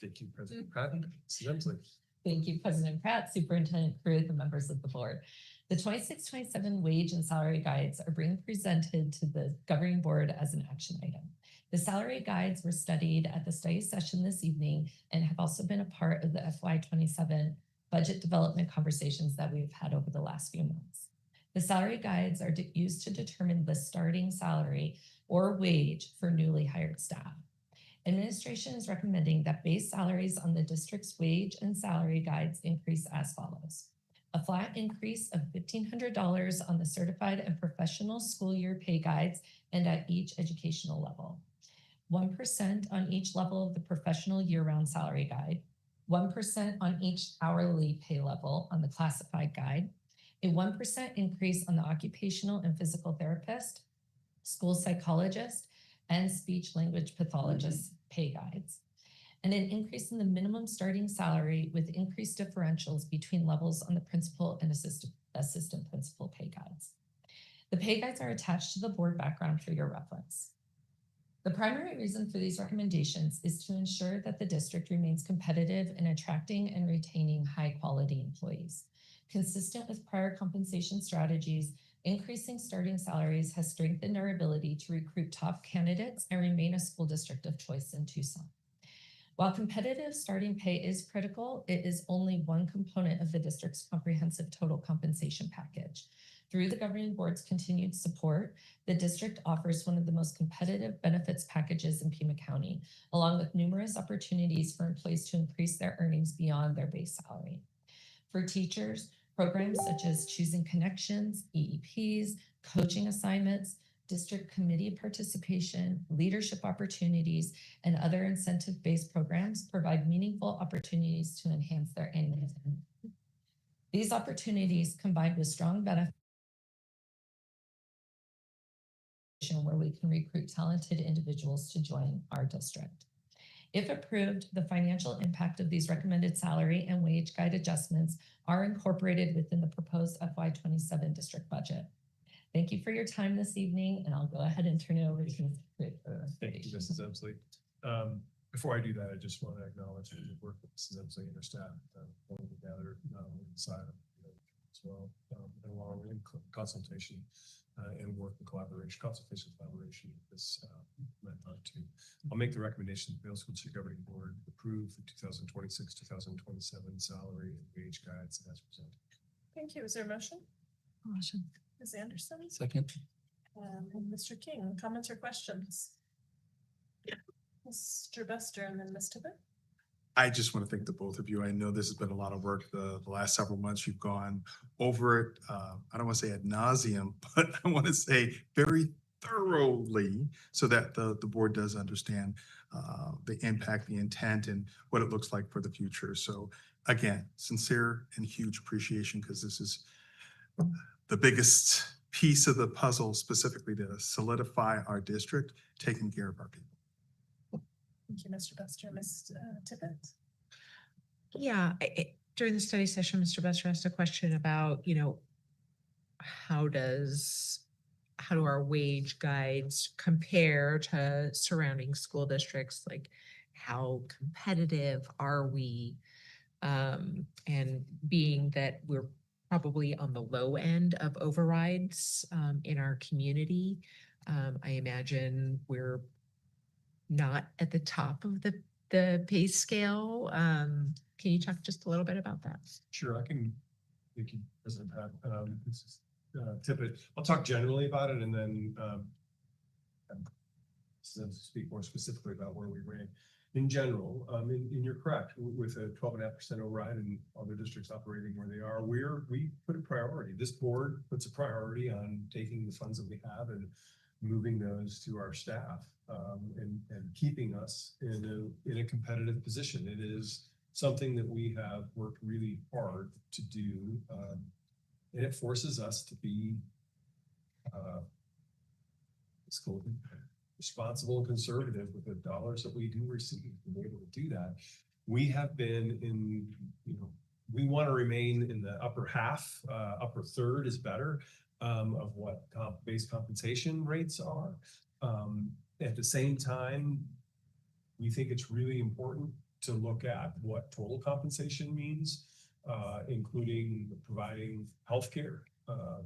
Thank you, President Pratt. Mrs. Emsley. Thank you, President Pratt, Superintendent Kruth, and members of the board. The 26-27 wage and salary guides are being presented to the governing board as an action item. The salary guides were studied at the study session this evening and have also been a part of the FY27 budget development conversations that we've had over the last few months. The salary guides are used to determine the starting salary or wage for newly hired staff. Administration is recommending that base salaries on the district's wage and salary guides increase as follows. A flat increase of $1,500 on the certified and professional school year pay guides and at each educational level. 1% on each level of the professional year-round salary guide, 1% on each hourly pay level on the classified guide, a 1% increase on the occupational and physical therapist, school psychologist, and speech language pathologist pay guides, and an increase in the minimum starting salary with increased differentials between levels on the principal and assistant principal pay guides. The pay guides are attached to the board background for your reference. The primary reason for these recommendations is to ensure that the district remains competitive in attracting and retaining high-quality employees. Consistent with prior compensation strategies, increasing starting salaries has strengthened our ability to recruit top candidates and remain a school district of choice in Tucson. While competitive starting pay is critical, it is only one component of the district's comprehensive total compensation package. Through the governing board's continued support, the district offers one of the most competitive benefits packages in Pima County, along with numerous opportunities for employees to increase their earnings beyond their base salary. For teachers, programs such as Choosing Connections, EEPs, coaching assignments, district committee participation, leadership opportunities, and other incentive-based programs provide meaningful opportunities to enhance their annual income. These opportunities, combined with strong benefits, where we can recruit talented individuals to join our district. If approved, the financial impact of these recommended salary and wage guide adjustments are incorporated within the proposed FY27 district budget. Thank you for your time this evening, and I'll go ahead and turn it over to Mr. Pruitt. Thank you, Mrs. Emsley. Before I do that, I just want to acknowledge the work that Mrs. Emsley and her staff pulling together, not only inside of as well, and along in consultation and work and collaboration, consultation collaboration. This meant to. I'll make the recommendation that the Vail School District Governing Board approve the 2026-2027 salary and wage guides as presented. Thank you. Is there a motion? Motion. Ms. Anderson? Second. And Mr. King, comments or questions? Mr. Bester and then Ms. Tippett. I just want to thank the both of you. I know this has been a lot of work the last several months. You've gone over it. I don't want to say ad nauseum, but I want to say very thoroughly so that the board does understand the impact, the intent, and what it looks like for the future. So again, sincere and huge appreciation, because this is the biggest piece of the puzzle specifically to solidify our district, taking care of our people. Thank you, Mr. Bester. Ms. Tippett. Yeah, during the study session, Mr. Bester asked a question about, how do our wage guides compare to surrounding school districts? Like, how competitive are we? And being that we're probably on the low end of overrides in our community, I imagine we're not at the top of the pay scale. Can you talk just a little bit about that? Sure, I can. Thank you, President Pat. This is Tippett. I'll talk generally about it, and then speak more specifically about where we rank. In general, and you're correct, with a 12.5% override and other districts operating where they are, we put a priority. This board puts a priority on taking the funds that we have and moving those to our staff, and keeping us in a competitive position. It is something that we have worked really hard to do, and it forces us to be responsible and conservative with the dollars that we do receive, to be able to do that. We have been in, we want to remain in the upper half, upper third is better, of what base compensation rates are. At the same time, we think it's really important to look at what total compensation means, including providing healthcare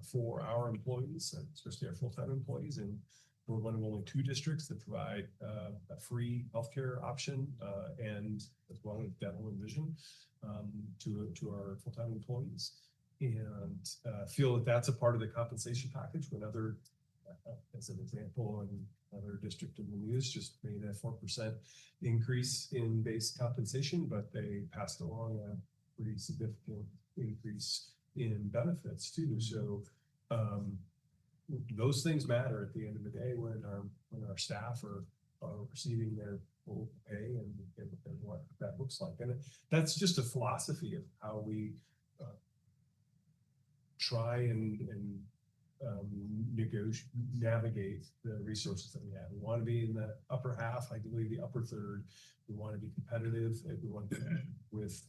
for our employees, especially our full-time employees. And we're one of only 2 districts that provide a free healthcare option, and as well as dental and vision to our full-time employees. And feel that that's a part of the compensation package. When other, as an example, another district in the news just made a 4% increase in base compensation, but they passed along a pretty significant increase in benefits too. So those things matter at the end of the day when our staff are receiving their full pay and what that looks like. And that's just a philosophy of how we try and navigate the resources that we have. We want to be in the upper half, ideally the upper third. We want to be competitive. We want to be with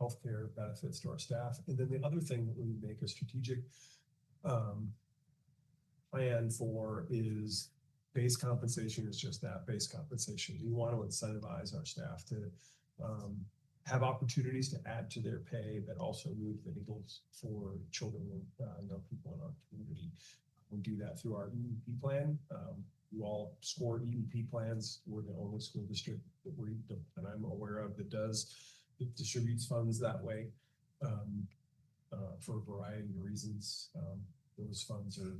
healthcare benefits to our staff. And then the other thing that we make a strategic plan for is base compensation is just that, base compensation. We want to incentivize our staff to have opportunities to add to their pay, but also move the needles for children and young people in our community. We do that through our EEP plan. You all score EEP plans. We're the only school district that I'm aware of that distributes funds that way. For a variety of reasons. Those funds are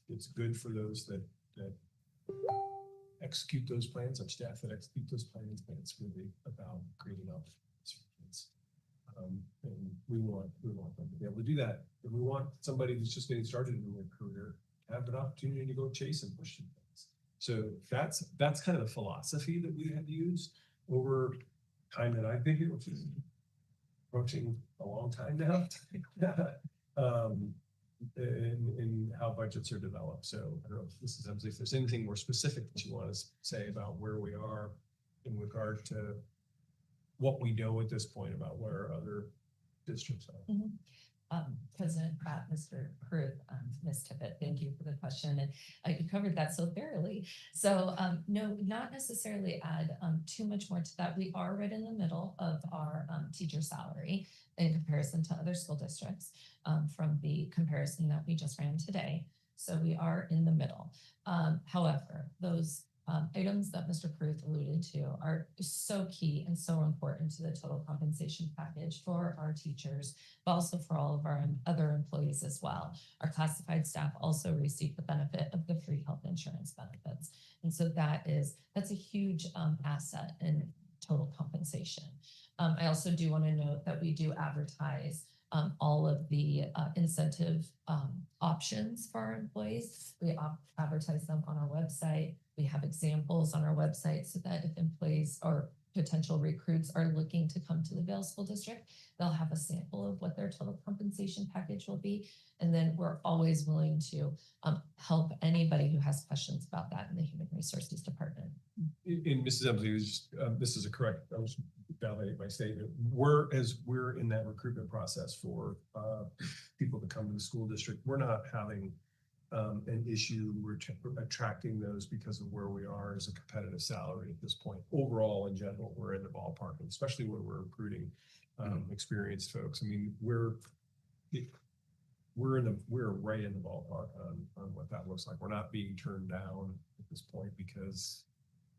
it's good for those that execute those plans, our staff that execute those plans, but it's really about creating opportunities for kids. And we want them to be able to do that. And we want somebody who's just getting started in their career to have an opportunity to go chase and push things. So that's kind of the philosophy that we have used over time that I've been here, which is approaching a long time now. In how budgets are developed. So I don't know if Mrs. Emsley, if there's anything more specific that you want to say about where we are in regard to what we know at this point about where other districts are. President Pratt, Mr. Pruitt, Ms. Tippett, thank you for the question. And you covered that so thoroughly. So no, not necessarily add too much more to that. We are right in the middle of our teacher salary in comparison to other school districts from the comparison that we just ran today. So we are in the middle. However, those items that Mr. Pruitt alluded to are so key and so important to the total compensation package for our teachers, but also for all of our other employees as well. Our classified staff also receive the benefit of the free health insurance benefits. And so that's a huge asset in total compensation. I also do want to note that we do advertise all of the incentive options for our employees. We advertise them on our website. We have examples on our website so that if employees or potential recruits are looking to come to the Vail School District, they'll have a sample of what their total compensation package will be. And then we're always willing to help anybody who has questions about that in the Human Resources Department. In Mrs. Emsley, this is a correct, I was validate my statement. We're in that recruitment process for people to come to the school district, we're not having an issue. We're attracting those because of where we are as a competitive salary at this point. Overall, in general, we're in the ballpark, especially when we're recruiting experienced folks. I mean, we're right in the ballpark on what that looks like. We're not being turned down at this point because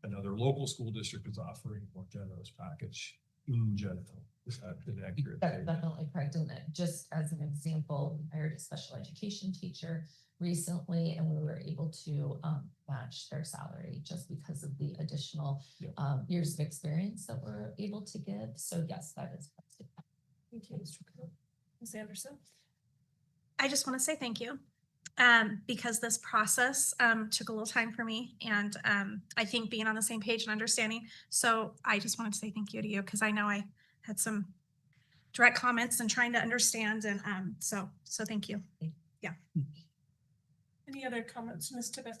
another local school district is offering a more generous package in general. Is that an accurate That's definitely correct. And just as an example, we hired a special education teacher recently, and we were able to match their salary just because of the additional years of experience that we're able to give. So yes, that is positive. Thank you, Mr. Cook. Ms. Anderson. I just want to say thank you because this process took a little time for me, and I think being on the same page and understanding. So I just wanted to say thank you to you because I know I had some direct comments and trying to understand, and so thank you. Yeah. Any other comments, Ms. Tippett?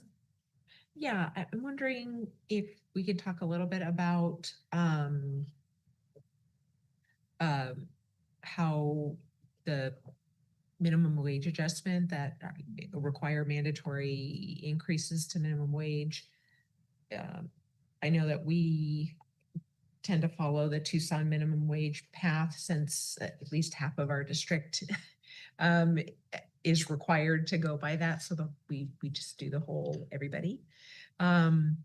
Yeah, I'm wondering if we could talk a little bit about how the minimum wage adjustment that require mandatory increases to minimum wage. I know that we tend to follow the Tucson minimum wage path since at least half of our district is required to go by that, so that we just do the whole everybody. And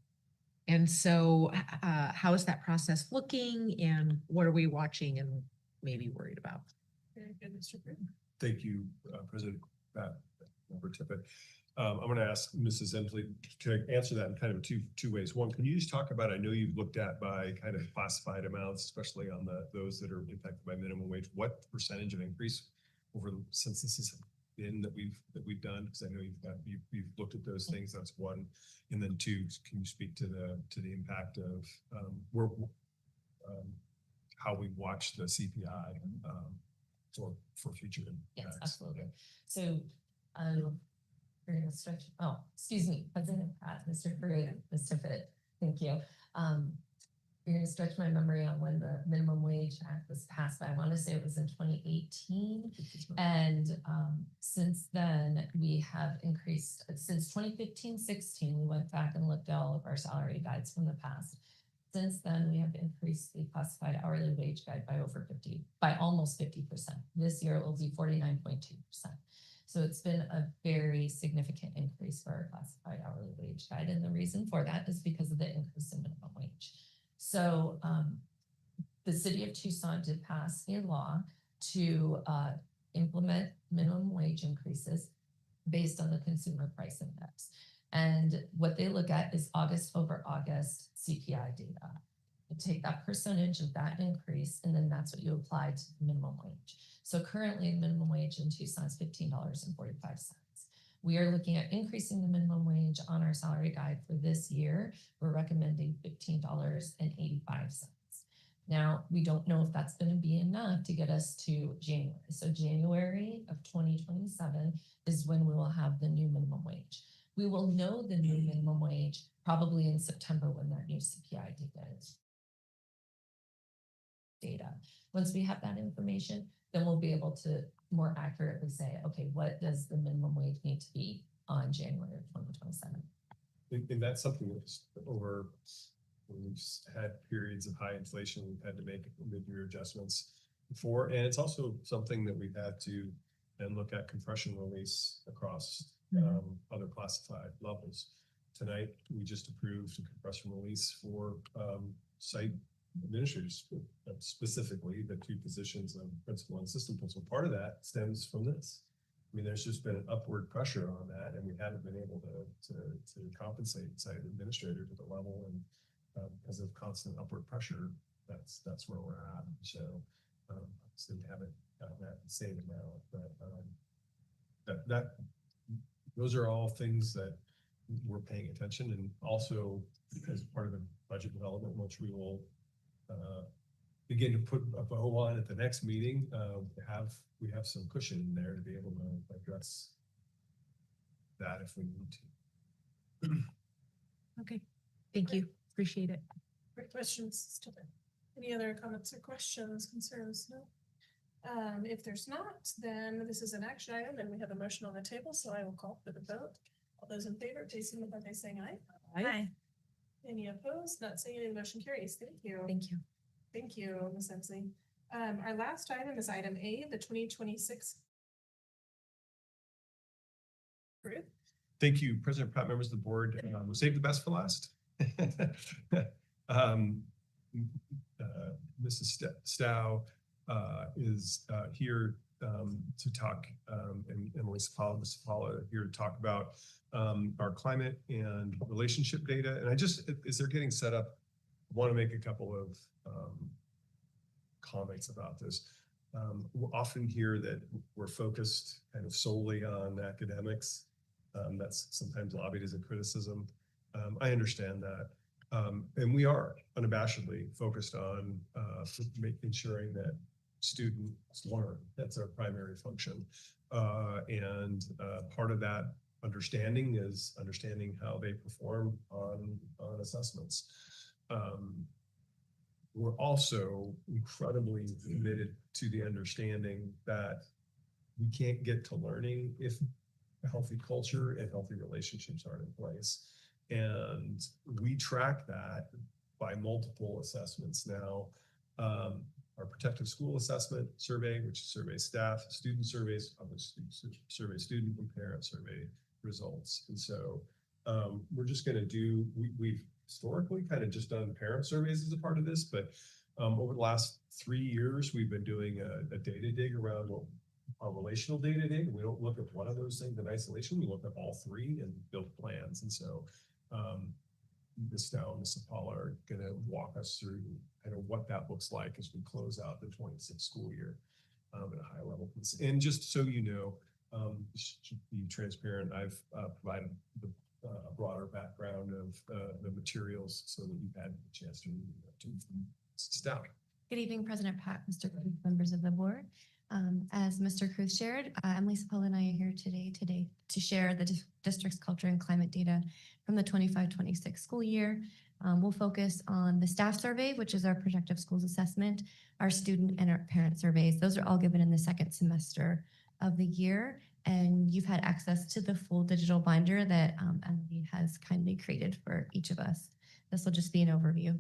so how is that process looking, and what are we watching and maybe worried about? Very good, Mr. Green. Thank you, President Member Tippett. I'm going to ask Mrs. Emsley to answer that in kind of two ways. One, can you just talk about, I know you've looked at by kind of classified amounts, especially on those that are impacted by minimum wage, what percentage of increase since this has been that we've done? Because I know you've looked at those things. That's one. And then two, can you speak to the impact of how we watch the CPI for future impacts? Yes, absolutely. So we're going to stretch. Oh, excuse me, President Pratt, Mr. Pruitt, Ms. Tippett, thank you. You're going to stretch my memory on when the minimum wage act was passed, but I want to say it was in 2018. And since then, we have increased, since 2015-16, we went back and looked at all of our salary guides from the past. Since then, we have increased the classified hourly wage guide by almost 50%. This year, it will be 49.2%. So it's been a very significant increase for our classified hourly wage guide. And the reason for that is because of the increase in minimum wage. So the city of Tucson did pass a law to implement minimum wage increases based on the consumer price index. And what they look at is August over August CPI data. You take that percentage of that increase, and then that's what you apply to the minimum wage. So currently, the minimum wage in Tucson is $15.45. We are looking at increasing the minimum wage on our salary guide for this year. We're recommending $15.85. Now, we don't know if that's going to be enough to get us to January. So January of 2027 is when we will have the new minimum wage. We will know the new minimum wage probably in September when that new CPI data is. Once we have that information, then we'll be able to more accurately say, okay, what does the minimum wage need to be on January of 2027? And that's something that's over, when we've had periods of high inflation, we've had to make mid-year adjustments before. And it's also something that we've had to then look at compression release across other classified levels. Tonight, we just approved a compression release for site administrators, specifically the two positions of principal and assistant principal. Part of that stems from this. I mean, there's just been an upward pressure on that, and we haven't been able to compensate site administrators at the level, and because of constant upward pressure, that's where we're at. So obviously we haven't gotten that same amount, but those are all things that we're paying attention, and also as part of the budget development, which we will begin to put a bow on at the next meeting. We have some cushion in there to be able to address that if we need to. Okay, thank you. Appreciate it. Great questions. Any other comments or questions, concerns? No. If there's not, then this is an action item and we have a motion on the table, so I will call for the vote. All those in favor, please signify by saying aye. Aye. Any opposed? Not saying any, motion carries. Thank you. Thank you. Thank you, Ms. Emsley. Our last item is item A, the 2026. Thank you, President Pratt, members of the board. We'll save the best for last. Mrs. Stow is here to talk, and Emily Sapala, Ms. Sapala here to talk about our climate and relationship data. And as they're getting set up, I want to make a couple of comments about this. We'll often hear that we're focused kind of solely on academics. That's sometimes lobbied as a criticism. I understand that. And we are unabashedly focused on ensuring that students learn. That's our primary function. And part of that understanding is understanding how they perform on assessments. We're also incredibly committed to the understanding that we can't get to learning if a healthy culture and healthy relationships aren't in place. And we track that by multiple assessments now. Our protective school assessment survey, which surveys staff, student surveys, survey student and parent survey results. And so we're just going to do, we've historically kind of just done parent surveys as a part of this, but over the last 3 years, we've been doing a data dig around our relational data dig. And we don't look at one of those things in isolation. We look at all three and build plans. And so Ms. Stow and Ms. Sapala are going to walk us through kind of what that looks like as we close out the 26 school year at a high level. And just so you know, to be transparent, I've provided a broader background of the materials so that you've had a chance to read to Stow. Good evening, President Pat, Mr. Cruz, members of the board. As Mr. Cruz shared, Emily Sapala and I are here today to share the district's culture and climate data from the 25-26 school year. We'll focus on the staff survey, which is our projective schools assessment, our student and our parent surveys. Those are all given in the second semester of the year. And you've had access to the full digital binder that Emily has kindly created for each of us. This will just be an overview.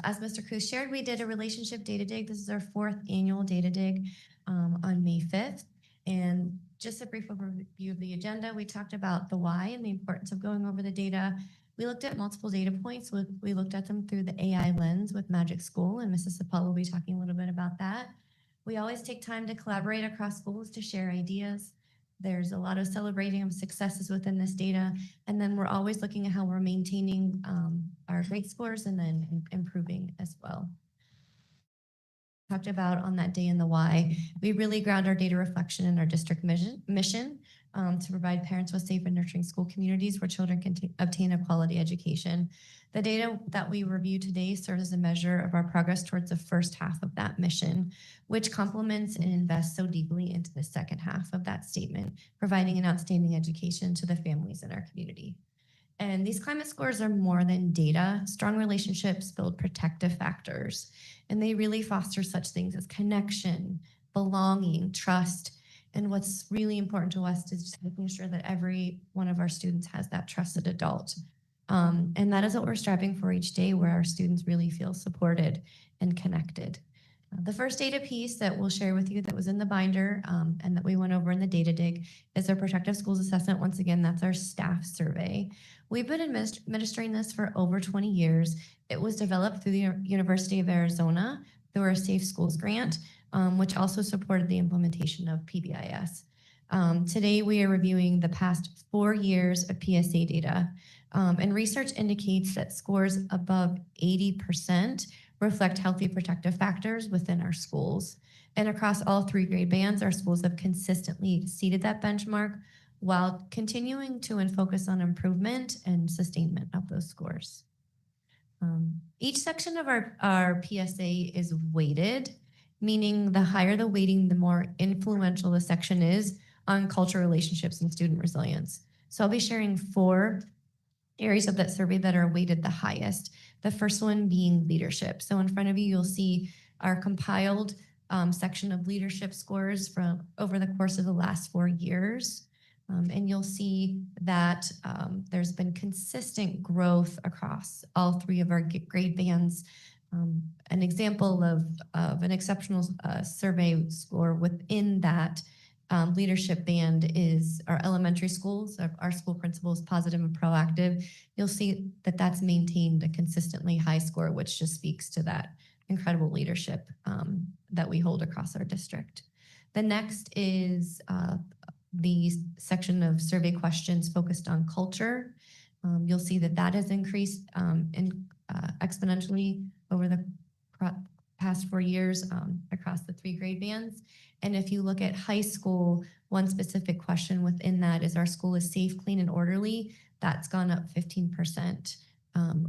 As Mr. Cruz shared, we did a relationship data dig. This is our 4th annual data dig on May 5th. And just a brief overview of the agenda. We talked about the why and the importance of going over the data. We looked at multiple data points. We looked at them through the AI lens with Magic School, and Mrs. Sapal will be talking a little bit about that. We always take time to collaborate across schools to share ideas. There's a lot of celebrating of successes within this data, and then we're always looking at how we're maintaining our grade scores and then improving as well. Talked about on that day in the why, we really ground our data reflection in our district mission to provide parents with safe and nurturing school communities where children can obtain a quality education. The data that we review today serves as a measure of our progress towards the first half of that mission, which complements and invests so deeply into the second half of that statement, providing an outstanding education to the families in our community. And these climate scores are more than data. Strong relationships build protective factors, and they really foster such things as connection, belonging, trust. And what's really important to us is just making sure that every one of our students has that trusted adult. And that is what we're striving for each day, where our students really feel supported and connected. The first data piece that we'll share with you that was in the binder and that we went over in the data dig is our Protective Schools Assessment. Once again, that's our staff survey. We've been administering this for over 20 years. It was developed through the University of Arizona through our Safe Schools grant, which also supported the implementation of PBIS. Today, we are reviewing the past 4 years of PSA data, and research indicates that scores above 80% reflect healthy protective factors within our schools. And across all 3 grade bands, our schools have consistently exceeded that benchmark while continuing to focus on improvement and sustainment of those scores. Each section of our PSA is weighted, meaning the higher the weighting, the more influential the section is on cultural relationships and student resilience. So I'll be sharing 4 areas of that survey that are weighted the highest. The first one being leadership. So in front of you, you'll see our compiled section of leadership scores from over the course of the last 4 years. And you'll see that there's been consistent growth across all 3 of our grade bands. An example of an exceptional survey score within that leadership band is our elementary schools. Our school principal is positive and proactive. You'll see that that's maintained a consistently high score, which just speaks to that incredible leadership that we hold across our district. The next is the section of survey questions focused on culture. You'll see that that has increased exponentially over the past 4 years across the 3 grade bands. And if you look at high school, one specific question within that is, our school is safe, clean, and orderly. That's gone up 15%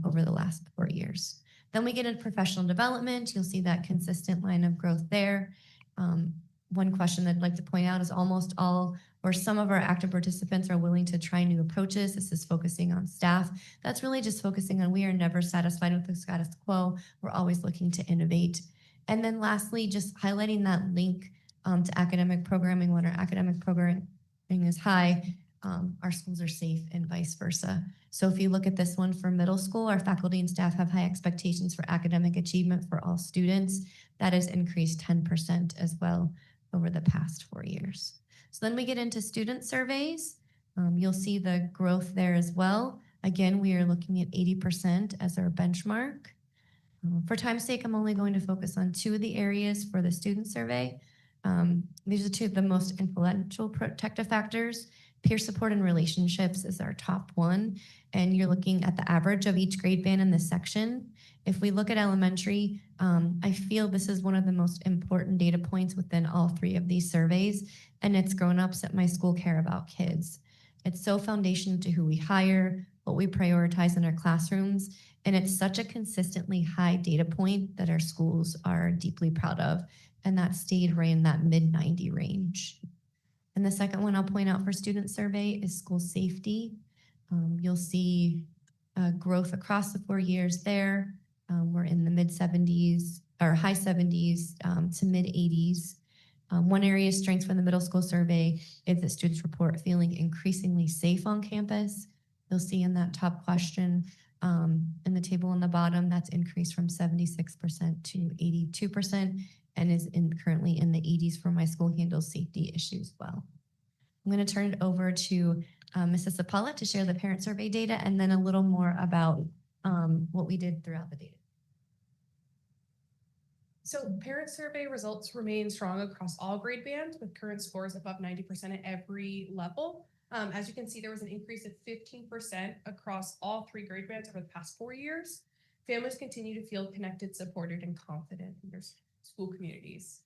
over the last 4 years. Then we get into professional development. You'll see that consistent line of growth there. One question I'd like to point out is almost all or some of our active participants are willing to try new approaches. This is focusing on staff. That's really just focusing on, we are never satisfied with the status quo. We're always looking to innovate. And then lastly, just highlighting that link to academic programming. When our academic programming is high, our schools are safe and vice versa. So if you look at this one for middle school, our faculty and staff have high expectations for academic achievement for all students. That has increased 10% as well over the past 4 years. So then we get into student surveys. You'll see the growth there as well. Again, we are looking at 80% as our benchmark. For time's sake, I'm only going to focus on 2 of the areas for the student survey. These are 2 of the most influential protective factors. Peer support and relationships is our top one, and you're looking at the average of each grade band in this section. If we look at elementary, I feel this is one of the most important data points within all 3 of these surveys, and it's grown-ups at my school care about kids. It's so foundational to who we hire, what we prioritize in our classrooms, and it's such a consistently high data point that our schools are deeply proud of, and that stayed right in that mid-90 range. And the second one I'll point out for student survey is school safety. You'll see growth across the 4 years there. We're in the mid-70s or high 70s to mid-80s. One area of strength from the middle school survey is that students report feeling increasingly safe on campus. You'll see in that top question in the table on the bottom, that's increased from 76% to 82% and is currently in the 80s for my school handles safety issues well. I'm going to turn it over to Mrs. Sapala to share the parent survey data and then a little more about what we did throughout the data. So parent survey results remain strong across all grade bands with current scores above 90% at every level. As you can see, there was an increase of 15% across all 3 grade bands over the past 4 years. Families continue to feel connected, supported, and confident in their school communities.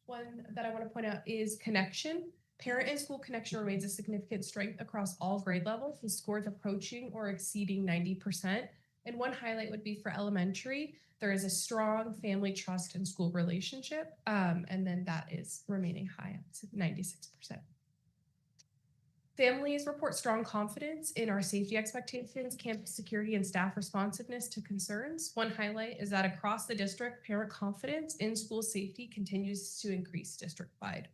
One that I want to point out is connection. Parent and school connection remains a significant strength across all grade levels, with scores approaching or exceeding 90%. And one highlight would be for elementary. There is a strong family trust and school relationship, and then that is remaining high at 96%. Families report strong confidence in our safety expectations, campus security, and staff responsiveness to concerns. One highlight is that across the district, parent confidence in school safety continues to increase district-wide.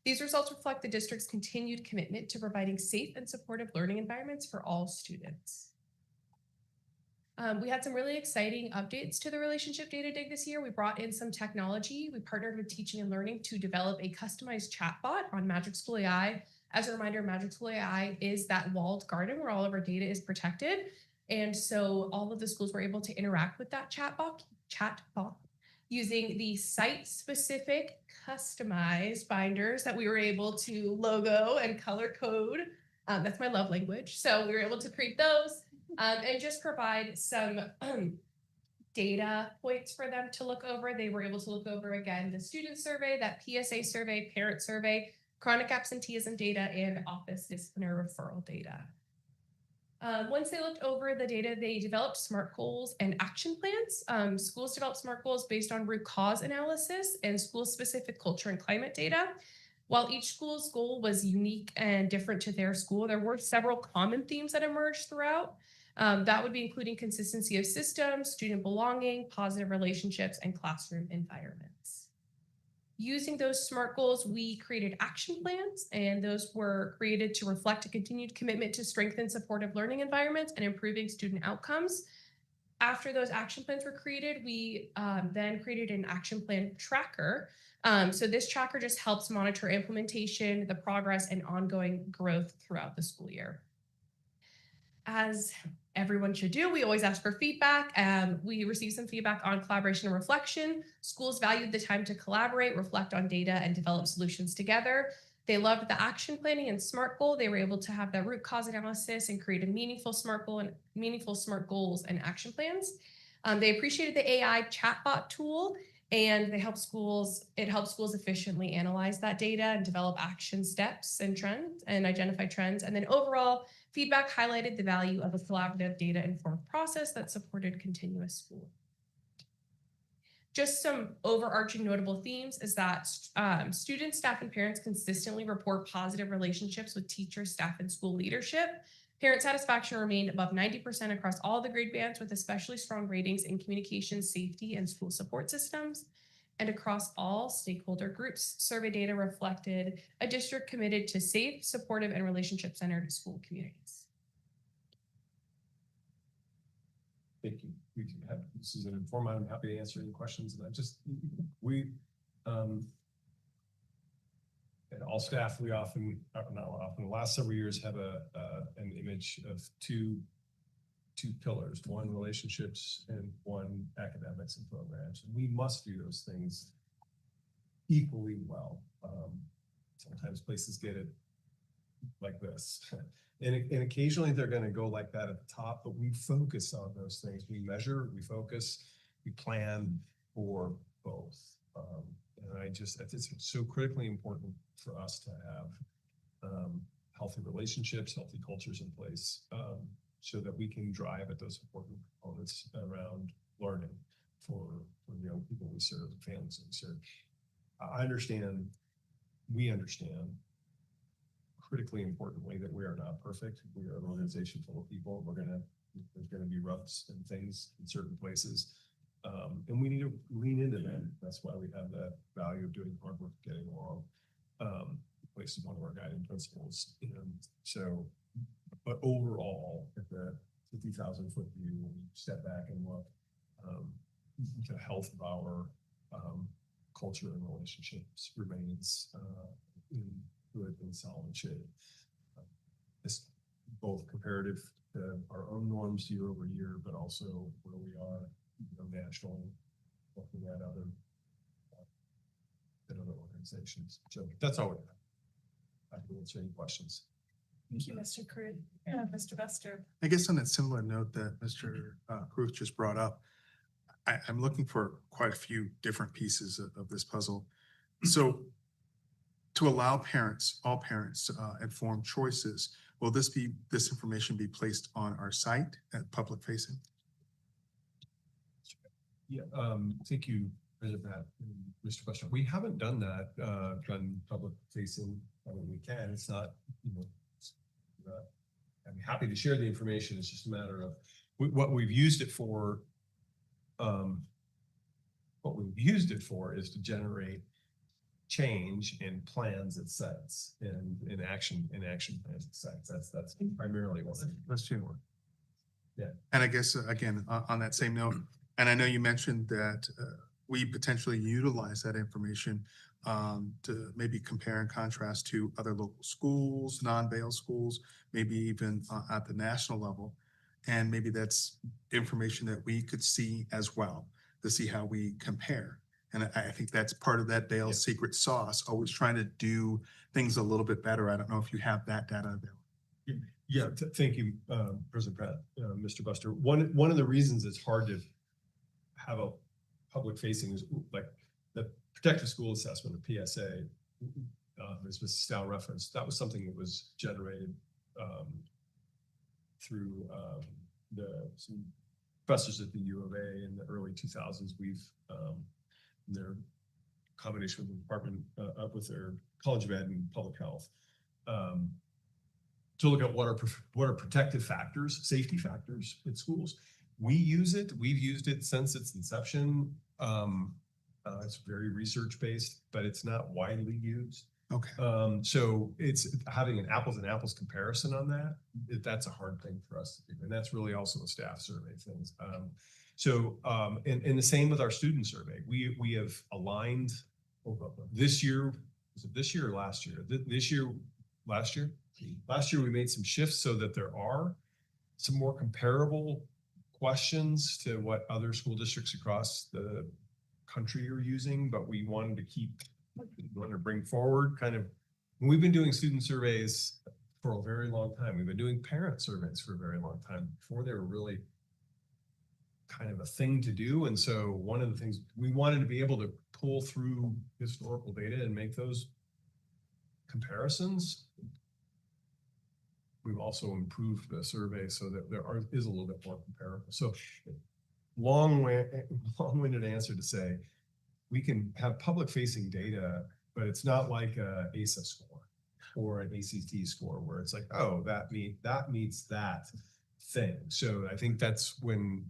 These results reflect the district's continued commitment to providing safe and supportive learning environments for all students. We had some really exciting updates to the relationship data dig this year. We brought in some technology. We partnered with Teaching and Learning to develop a customized chatbot on Magic School AI. As a reminder, Magic School AI is that walled garden where all of our data is protected. And so all of the schools were able to interact with that chatbot using the site-specific customized binders that we were able to logo and color code. That's my love language. So we were able to create those. And just provide some data points for them to look over. They were able to look over, again, the student survey, that PSA survey, parent survey, chronic absenteeism data, and office disciplinary referral data. Once they looked over the data, they developed SMART goals and action plans. Schools developed SMART goals based on root cause analysis and school-specific culture and climate data. While each school's goal was unique and different to their school, there were several common themes that emerged throughout. That would be including consistency of systems, student belonging, positive relationships, and classroom environments. Using those SMART goals, we created action plans, and those were created to reflect a continued commitment to strengthen supportive learning environments and improving student outcomes. After those action plans were created, we then created an action plan tracker. So this tracker just helps monitor implementation, the progress, and ongoing growth throughout the school year. As everyone should do, we always ask for feedback. We received some feedback on collaboration and reflection. Schools valued the time to collaborate, reflect on data, and develop solutions together. They loved the action planning and SMART goal. They were able to have that root cause analysis and create a meaningful SMART goal and meaningful SMART goals and action plans. They appreciated the AI chatbot tool, and it helps schools efficiently analyze that data and develop action steps and trends and identify trends. And then overall, feedback highlighted the value of a collaborative data-informed process that supported continuous schooling. Just some overarching notable themes is that students, staff, and parents consistently report positive relationships with teachers, staff, and school leadership. Parent satisfaction remained above 90% across all the grade bands, with especially strong ratings in communication, safety, and school support systems. And across all stakeholder groups, survey data reflected a district committed to safe, supportive, and relationship-centered school communities. Thank you. This is an informal. I'm happy to answer any questions. And at all staff, we often, not often, the last several years have an image of two pillars: one, relationships, and one, academics and programs. And we must do those things equally well. Sometimes places get it like this. And occasionally they're going to go like that at the top, but we focus on those things. We measure, we focus, we plan for both. And it's so critically important for us to have healthy relationships, healthy cultures in place, so that we can drive at those important components around learning for young people we serve, families we serve. We understand critically importantly that we are not perfect. We are an organization full of people. There's gonna be rubs and things in certain places. And we need to lean into them. That's why we have that value of doing hard work, getting along. Place is one of our guiding principles. And so, but overall, at the 50,000-foot view, when you step back and look, the health of our culture and relationships remains in good and solid shape. both comparative to our own norms year over year, but also where we are, nationally, looking at other organizations. So that's all we have. I can answer any questions. Thank you, Mr. Crude. Mr. Buster. I guess on a similar note that Mr. Cruz just brought up, I'm looking for quite a few different pieces of this puzzle. So to allow parents, all parents, informed choices, will this information be placed on our site at public facing? Yeah, thank you, President Pat and Mr. Buster. We haven't done that, done public facing. I mean, we can. It's not, I'm happy to share the information. It's just a matter of what we've used it for. What we've used it for is to generate change in plans it sets, and in action plans it sets. That's primarily what That's true. Yeah. And I guess, again, on that same note, and I know you mentioned that we potentially utilize that information to maybe compare and contrast to other local schools, non-Vail schools, maybe even at the national level. And maybe that's information that we could see as well, to see how we compare. And I think that's part of that Vail secret sauce, always trying to do things a little bit better. I don't know if you have that data available. Yeah, thank you, President Pratt, Mr. Buster. One of the reasons it's hard to have a public facing is like the protective school assessment, the PSA, as Mrs. Stow referenced. That was something that was generated through some professors at the U of A in the early 2000s. We've in their combination with the department with their College of Ed and Public Health to look at what are protective factors, safety factors in schools. We use it. We've used it since its inception. It's very research based, but it's not widely used. Okay. So it's having an apples and apples comparison on that. That's a hard thing for us to do, and that's really also a staff survey thing. And the same with our student survey. We have aligned this year. Was it this year or last year? This year, last year. Last year we made some shifts so that there are some more comparable questions to what other school districts across the country are using, but we wanted to bring forward kind of, we've been doing student surveys for a very long time. We've been doing parent surveys for a very long time before they were really kind of a thing to do. And so one of the things we wanted to be able to pull through historical data and make those comparisons. We've also improved the survey so that is a little bit more comparable. So long-winded answer to say, we can have public-facing data, but it's not like a ASA score or an ACT score where it's like, oh, that meets that thing. So I think that's when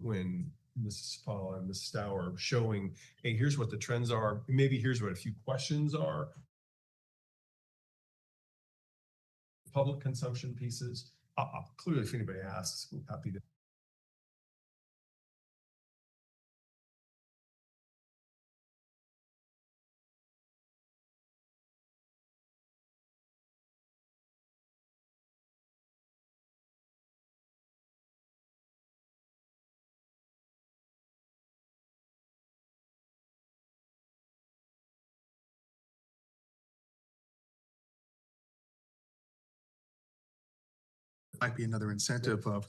Mrs. Paul and Mrs. Stow are showing, hey, here's what the trends are. Maybe here's what a few questions are. Public consumption pieces. Clearly, if anybody asks, we're happy to. Might be another incentive of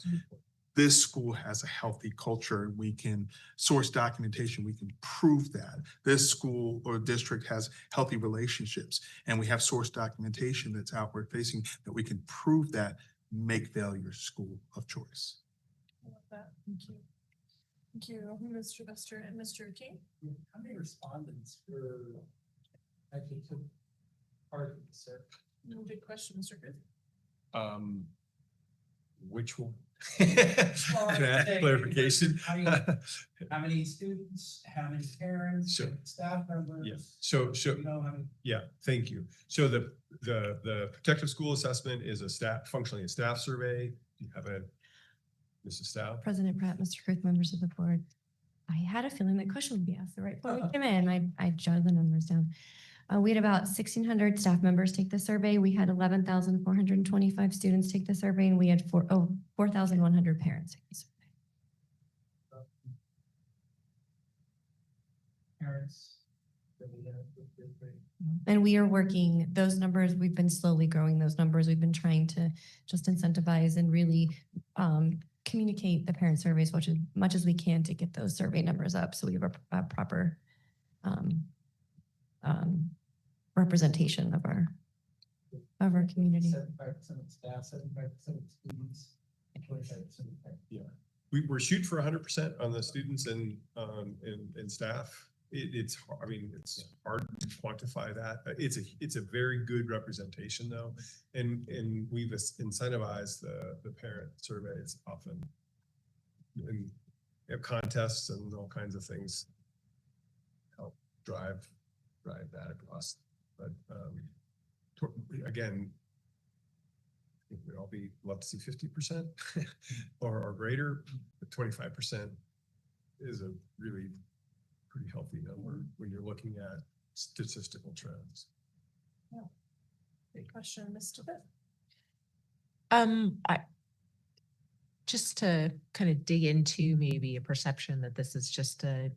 this school has a healthy culture. We can source documentation. We can prove that this school or district has healthy relationships, and we have source documentation that's outward facing that we can prove that. Make Vail your school of choice. I love that. Thank you. Thank you, Mr. Buster and Mr. King. How many respondents were actually took part in the survey? No, good question, Mr. Good. Which one? Clarification. How many students, how many parents, Sure. staff members? Yeah. So You know, how many? yeah, thank you. So the protective school assessment is functionally a staff survey. Do you have a Mrs. Stow? President Pratt, Mr. Kurth, members of the board. I had a feeling that question would be asked right before we came in. I jotted the numbers down. We had about 1,600 staff members take the survey. We had 11,425 students take the survey, and we had 4,100 parents take the survey. Parents. And we are working those numbers. We've been slowly growing those numbers. We've been trying to just incentivize and really communicate the parent surveys much as we can to get those survey numbers up. So we have a proper representation of our community. 75% of staff, 75% of students, 25% of parents. Yeah, we're shooting for 100% on the students and staff. It's hard. I mean, it's hard to quantify that. It's a very good representation though, and we've incentivized the parent surveys often, and contests and all kinds of things help drive that across. But again, I think we'd all love to see 50% or greater, but 25% is a really pretty healthy number when you're looking at statistical trends. Yeah. Great question, Ms. Tippett. I just to kind of dig into maybe a perception that this is just a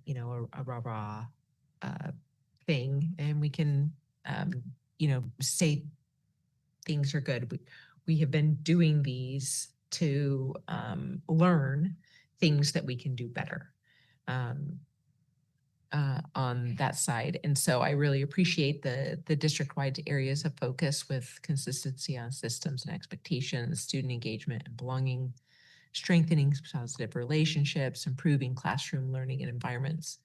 rah-rah thing, and we can say things are good. We have been doing these to learn things that we can do better. On that side. And so I really appreciate the district-wide areas of focus with consistency on systems and expectations, student engagement and belonging, strengthening positive relationships, improving classroom learning and environments,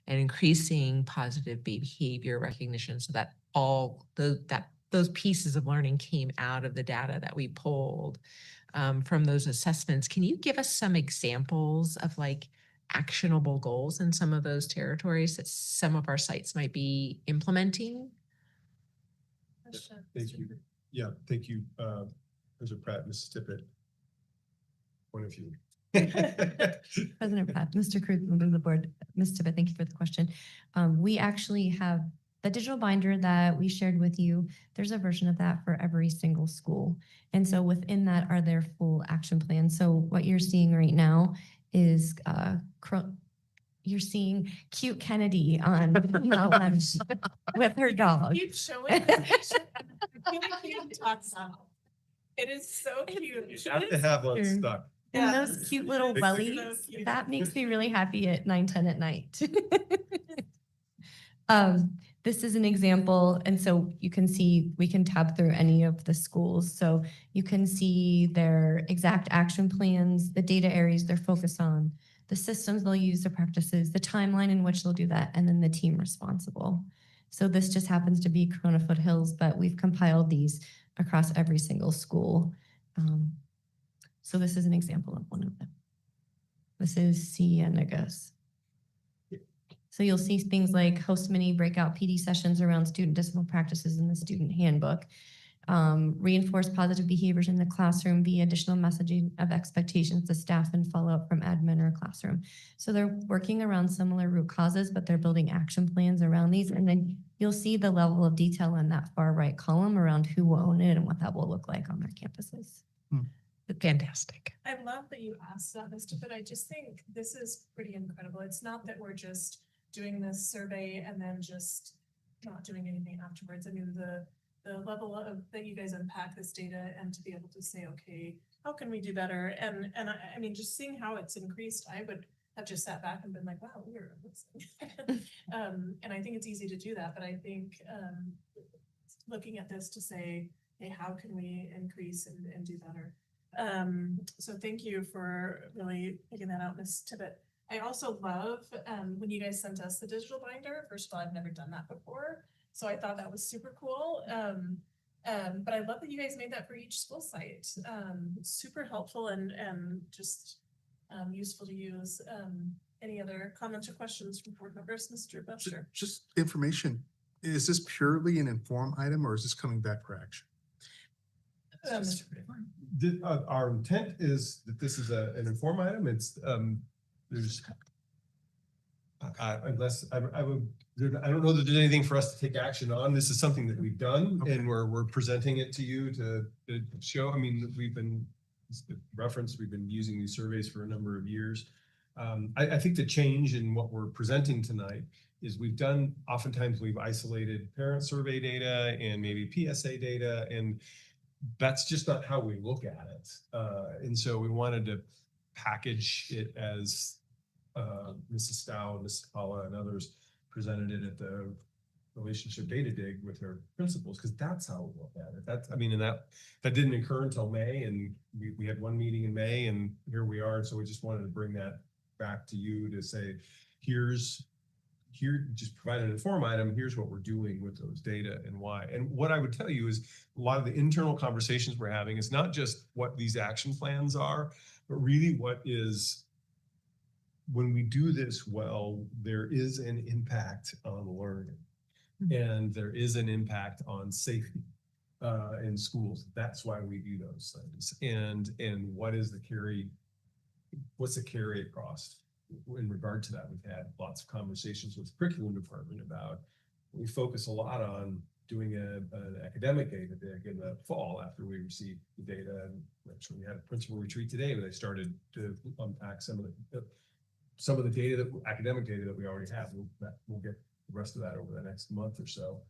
and increasing positive behavior recognition, so that all those pieces of learning came out of the data that we pulled from those assessments. Can you give us some examples of actionable goals in some of those territories that some of our sites might be implementing? Thank you. Yeah, thank you, Mr. Pratt, Mrs. Tippett. One of you. President Pratt, Mr. Cruz, member of the board, Ms. Tippett, thank you for the question. We actually have the digital binder that we shared with you. There's a version of that for every single school. And so within that are their full action plans. So what you're seeing right now is you're seeing cute Kennedy on lunch with her dog. Keep showing. It is so cute. You have to have one stuck. And those cute little wellies, that makes me really happy at 9:10 at night. This is an example, and so you can see, we can tab through any of the schools. So you can see their exact action plans, the data areas they're focused on, the systems they'll use, the practices, the timeline in which they'll do that, and then the team responsible. So this just happens to be Corona Foothills, but we've compiled these across every single school. So this is an example of one of them. This is Cienegas. So you'll see things like host mini breakout PD sessions around student discipline practices in the student handbook, reinforce positive behaviors in the classroom via additional messaging of expectations to staff and follow up from admin or classroom. So they're working around similar root causes, but they're building action plans around these. And then you'll see the level of detail in that far right column around who will own it and what that will look like on their campuses. Fantastic. I love that you asked that, Mr. But I just think this is pretty incredible. It's not that we're just doing this survey and then just not doing anything afterwards. I mean, the level of that you guys unpack this data and to be able to say, okay, how can we do better? And I mean, just seeing how it's increased, I would have just sat back and been like, wow, we're listening. And I think it's easy to do that, but I think looking at this to say, hey, how can we increase and do better? So thank you for really picking that out, Ms. Tippett. I also love when you guys sent us the digital binder. First of all, I've never done that before, so I thought that was super cool. But I love that you guys made that for each school site. Super helpful and just useful to use. Any other comments or questions from board members, Mr. Buster? Just information. Is this purely an inform item or is this coming back for action? Our intent is that this is an inform item. It's there's unless I would I don't know that there's anything for us to take action on. This is something that we've done and we're presenting it to you to show. I mean, we've been using these surveys for a number of years. I think the change in what we're presenting tonight is oftentimes we've isolated parent survey data and maybe PSA data, and that's just not how we look at it. And so we wanted to package it as Mrs. Stow, Mrs. Paula, and others presented it at the relationship data dig with their principals, because that's how we look at it. That didn't occur until May, and we had one meeting in May, and here we are. So we just wanted to bring that back to you to say, just provide an inform item. Here's what we're doing with those data and why. And what I would tell you is a lot of the internal conversations we're having is not just what these action plans are, but really what is, when we do this well, there is an impact on learning and there is an impact on safety in schools. That's why we do those things. And what's the carry across? In regard to that, we've had lots of conversations with the curriculum department about, we focus a lot on doing an academic data dig in the fall after we receive the data. And actually we had a principal retreat today where they started to unpack some of the data, academic data that we already have. We'll get the rest of that over the next month or so.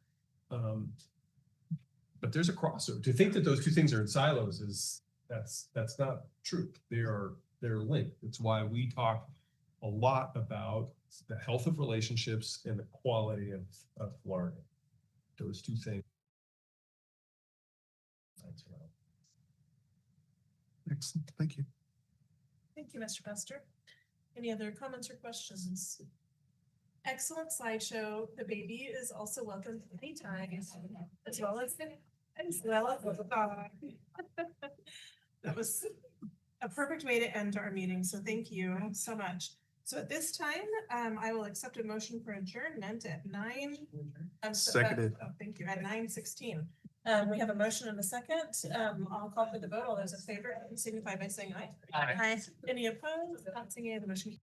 But there's a crossover. To think that those two things are in silos that's not true. They're linked. It's why we talk a lot about the health of relationships and the quality of learning. Those two things. Excellent, thank you. Thank you, Mr. Pester. Any other comments or questions? Excellent slideshow. The baby is also welcome anytime, as well as the dog. That was a perfect way to end our meeting. So thank you so much. So at this time, I will accept a motion for adjournment at 9. Seconded. Thank you. At 9:16. We have a motion and a second. I'll call for the vote. All those in favor, signify by saying aye. Aye. Any opposed? Not seeing any of the motion.